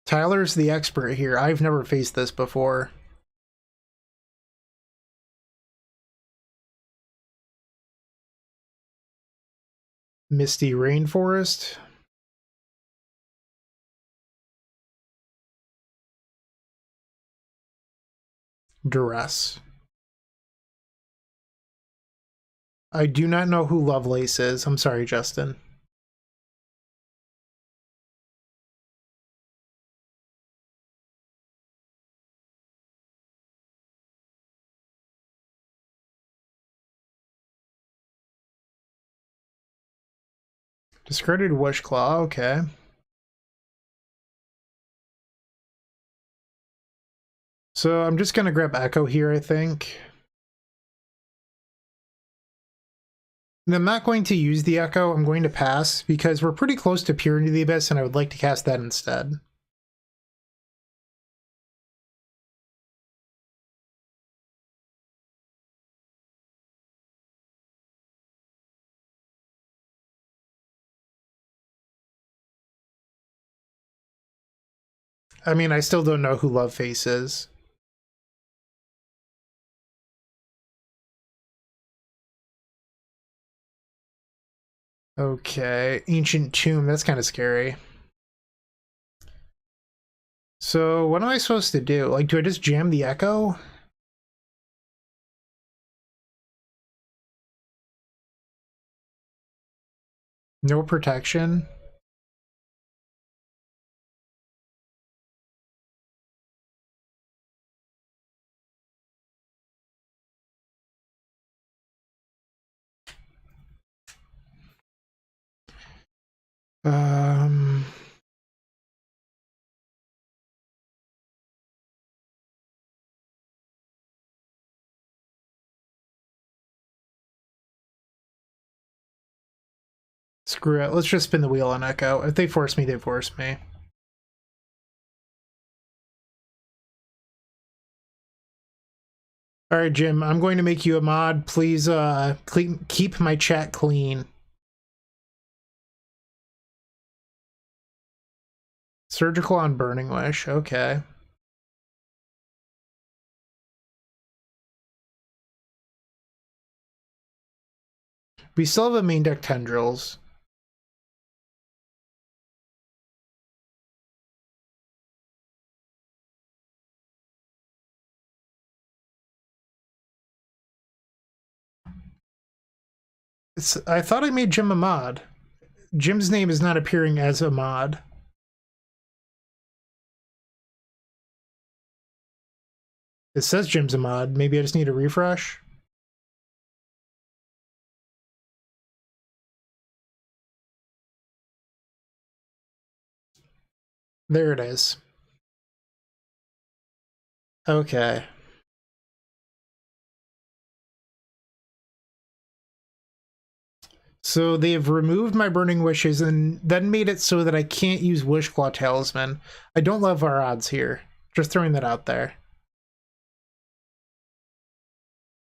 Tyler's the expert here. I've never faced this before. Misty Rainforest. Duress. I do not know who Lovelace is. I'm sorry, Justin. Discarded Wishclaw, okay. So I'm just gonna grab Echo here, I think. And I'm not going to use the Echo, I'm going to pass, because we're pretty close to Peer into the Abyss, and I would like to cast that instead. I mean, I still don't know who Love Face is. Okay, Ancient Tomb, that's kind of scary. So what am I supposed to do? Like, do I just jam the echo? No protection? Um... Screw it. Let's just spin the wheel on Echo. If they force me, they force me. Alright, Jim. I'm going to make you a mod. Please keep my chat clean. Surgical on Burning Wish. Okay. We still have a main deck Tendrils. I thought I made Jim a mod. Jim's name is not appearing as a mod. It says Jim's a mod. Maybe I just need a refresh. There it is. Okay. So they have removed my Burning Wishes and then made it so that I can't use Wishclaw Talisman. I don't love our odds here. Just throwing that out there.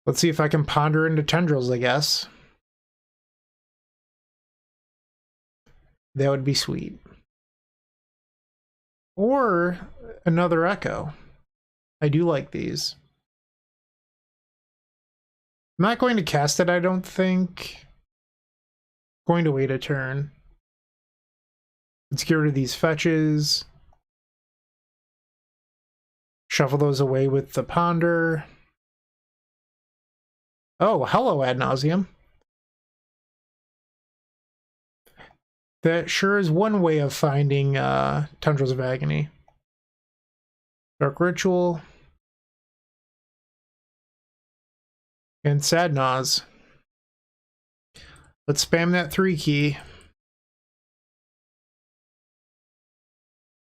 Let's see if I can ponder into Tendrils, I guess. That would be sweet. Or another Echo. I do like these. I'm not going to cast it, I don't think. Going to wait a turn. Let's get rid of these fetches. Shuffle those away with the Ponder. Oh, hello, Ad Nauseam. That sure is one way of finding Tendrils of Agony. Dark Ritual. And Sad Naws. Let's spam that 3 key.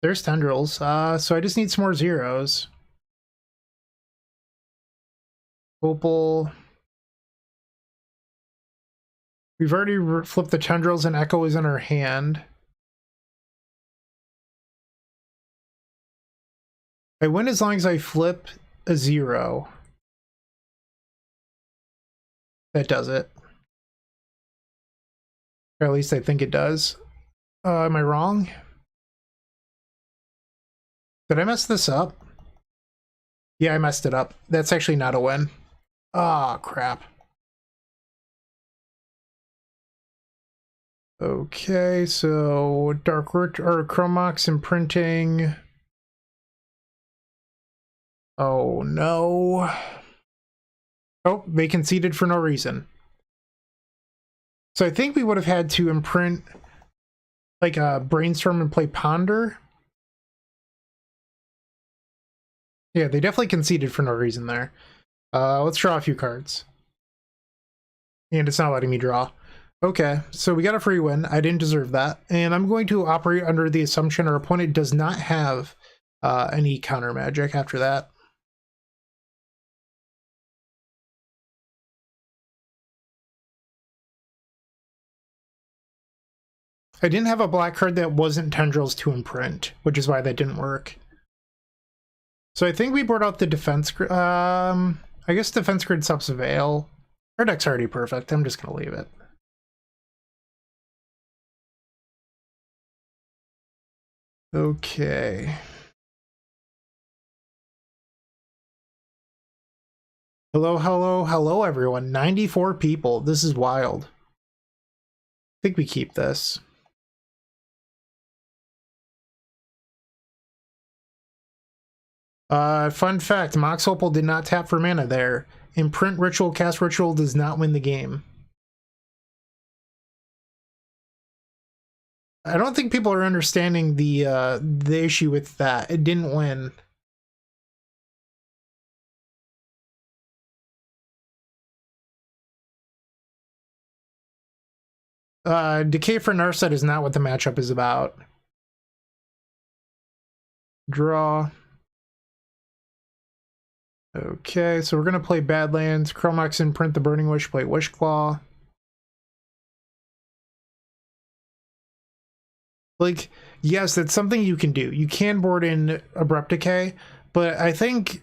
There's Tendrils. So I just need some more zeros. Opal. We've already flipped the Tendrils and Echo is in our hand. I win as long as I flip a 0. That does it. Or at least I think it does. Am I wrong? Did I mess this up? Yeah, I messed it up. That's actually not a win. Ah, crap. Okay, so Dark Root or Chromox imprinting. Oh no. Oh, they conceded for no reason. So I think we would have had to imprint like a Brainstorm and play Ponder. Yeah, they definitely conceded for no reason there. Let's draw a few cards. And it's not letting me draw. Okay, so we got a free win. I didn't deserve that. And I'm going to operate under the assumption our opponent does not have any counter magic after that. I didn't have a black card that wasn't Tendrils to imprint, which is why that didn't work. So I think we brought out the defense grid. I guess defense grid subs Veil. Our deck's already perfect. I'm just going to leave it. Okay. Hello, hello, hello, everyone. 94 people. This is wild. I think we keep this. Fun fact, Mox Opal did not tap for mana there. Imprint Ritual, Cast Ritual does not win the game. I don't think people are understanding the issue with that. It didn't win. Decay for Narset is not what the matchup is about. Draw. Okay, so we're going to play Badlands. Chromox Imprint the Burning Wish, play Wishclaw. Like, yes, that's something you can do. You can board in Abrupt Decay, but I think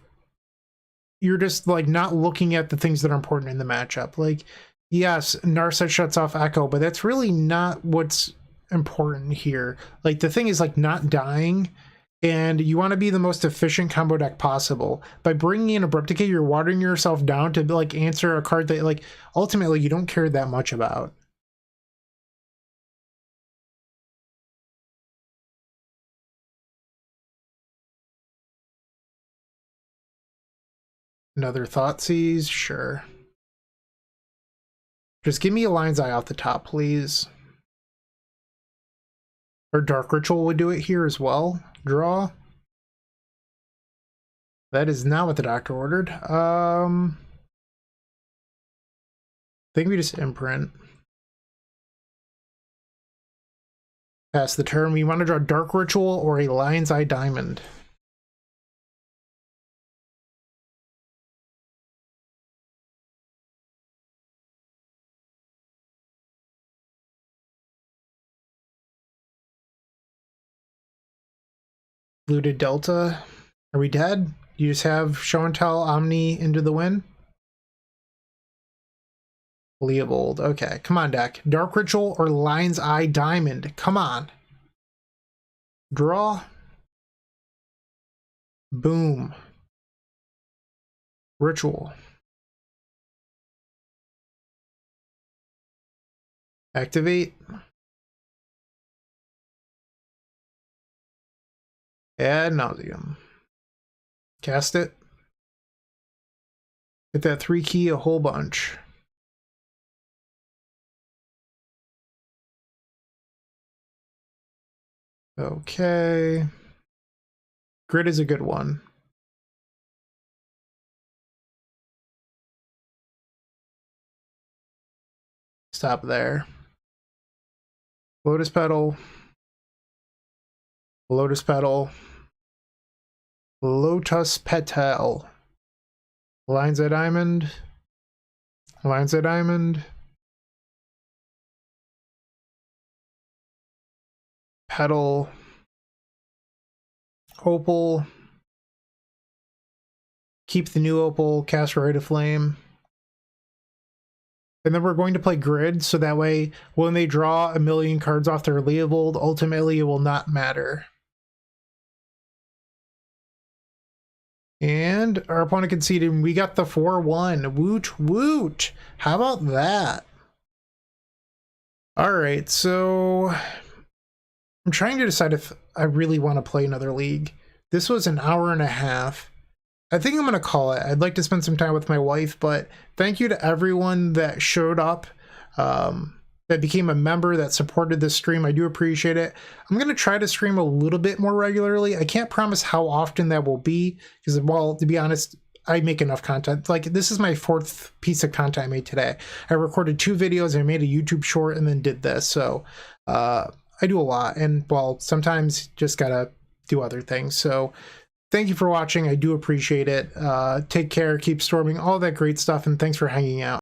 you're just, like, not looking at the things that are important in the matchup. Like, yes, Narset shuts off Echo, but that's really not what's important here. Like, the thing is, like, not dying, and you want to be the most efficient combo deck possible. By bringing in Abrupt Decay, you're watering yourself down to, like, answer a card that, like, ultimately you don't care that much about. Another Thoughtseize, sure. Just give me a Lion's Eye off the top, please. Or Dark Ritual would do it here as well. Draw. That is not what the doctor ordered. I think we just imprint. Pass the turn. We want to draw Dark Ritual or a Lion's Eye Diamond. Looted Delta. Are we dead? You just have Show and Tell, Omni into the win? Leopold. Okay, come on, deck. Dark Ritual or Lion's Eye Diamond. Come on. Draw. Boom. Ritual. Activate. Ad Nauseam. Cast it. Hit that 3 key a whole bunch. Okay. Grid is a good one. Stop there. Lotus Petal. Lotus Petal. Lotus Petal. Lion's Eye Diamond. Lion's Eye Diamond. Petal. Opal. Keep the new Opal. Cast Rite of Flame. And then we're going to play Grid, so that way when they draw a million cards off their Leopold, ultimately it will not matter. And our opponent conceded, and we got the 4-1. Woot woot. How about that? Alright, so I'm trying to decide if I really want to play another league. This was an hour and a half. I think I'm going to call it. I'd like to spend some time with my wife, but thank you to everyone that showed up, that became a member, that supported this stream. I do appreciate it. I'm going to try to stream a little bit more regularly. I can't promise how often that will be, because, well, to be honest, I make enough content. Like, this is my 4th piece of content I made today. I recorded 2 videos, I made a YouTube short, and then did this. So I do a lot, and, well, sometimes just gotta do other things. So thank you for watching. I do appreciate it. Take care, keep storming, all that great stuff, and thanks for hanging out.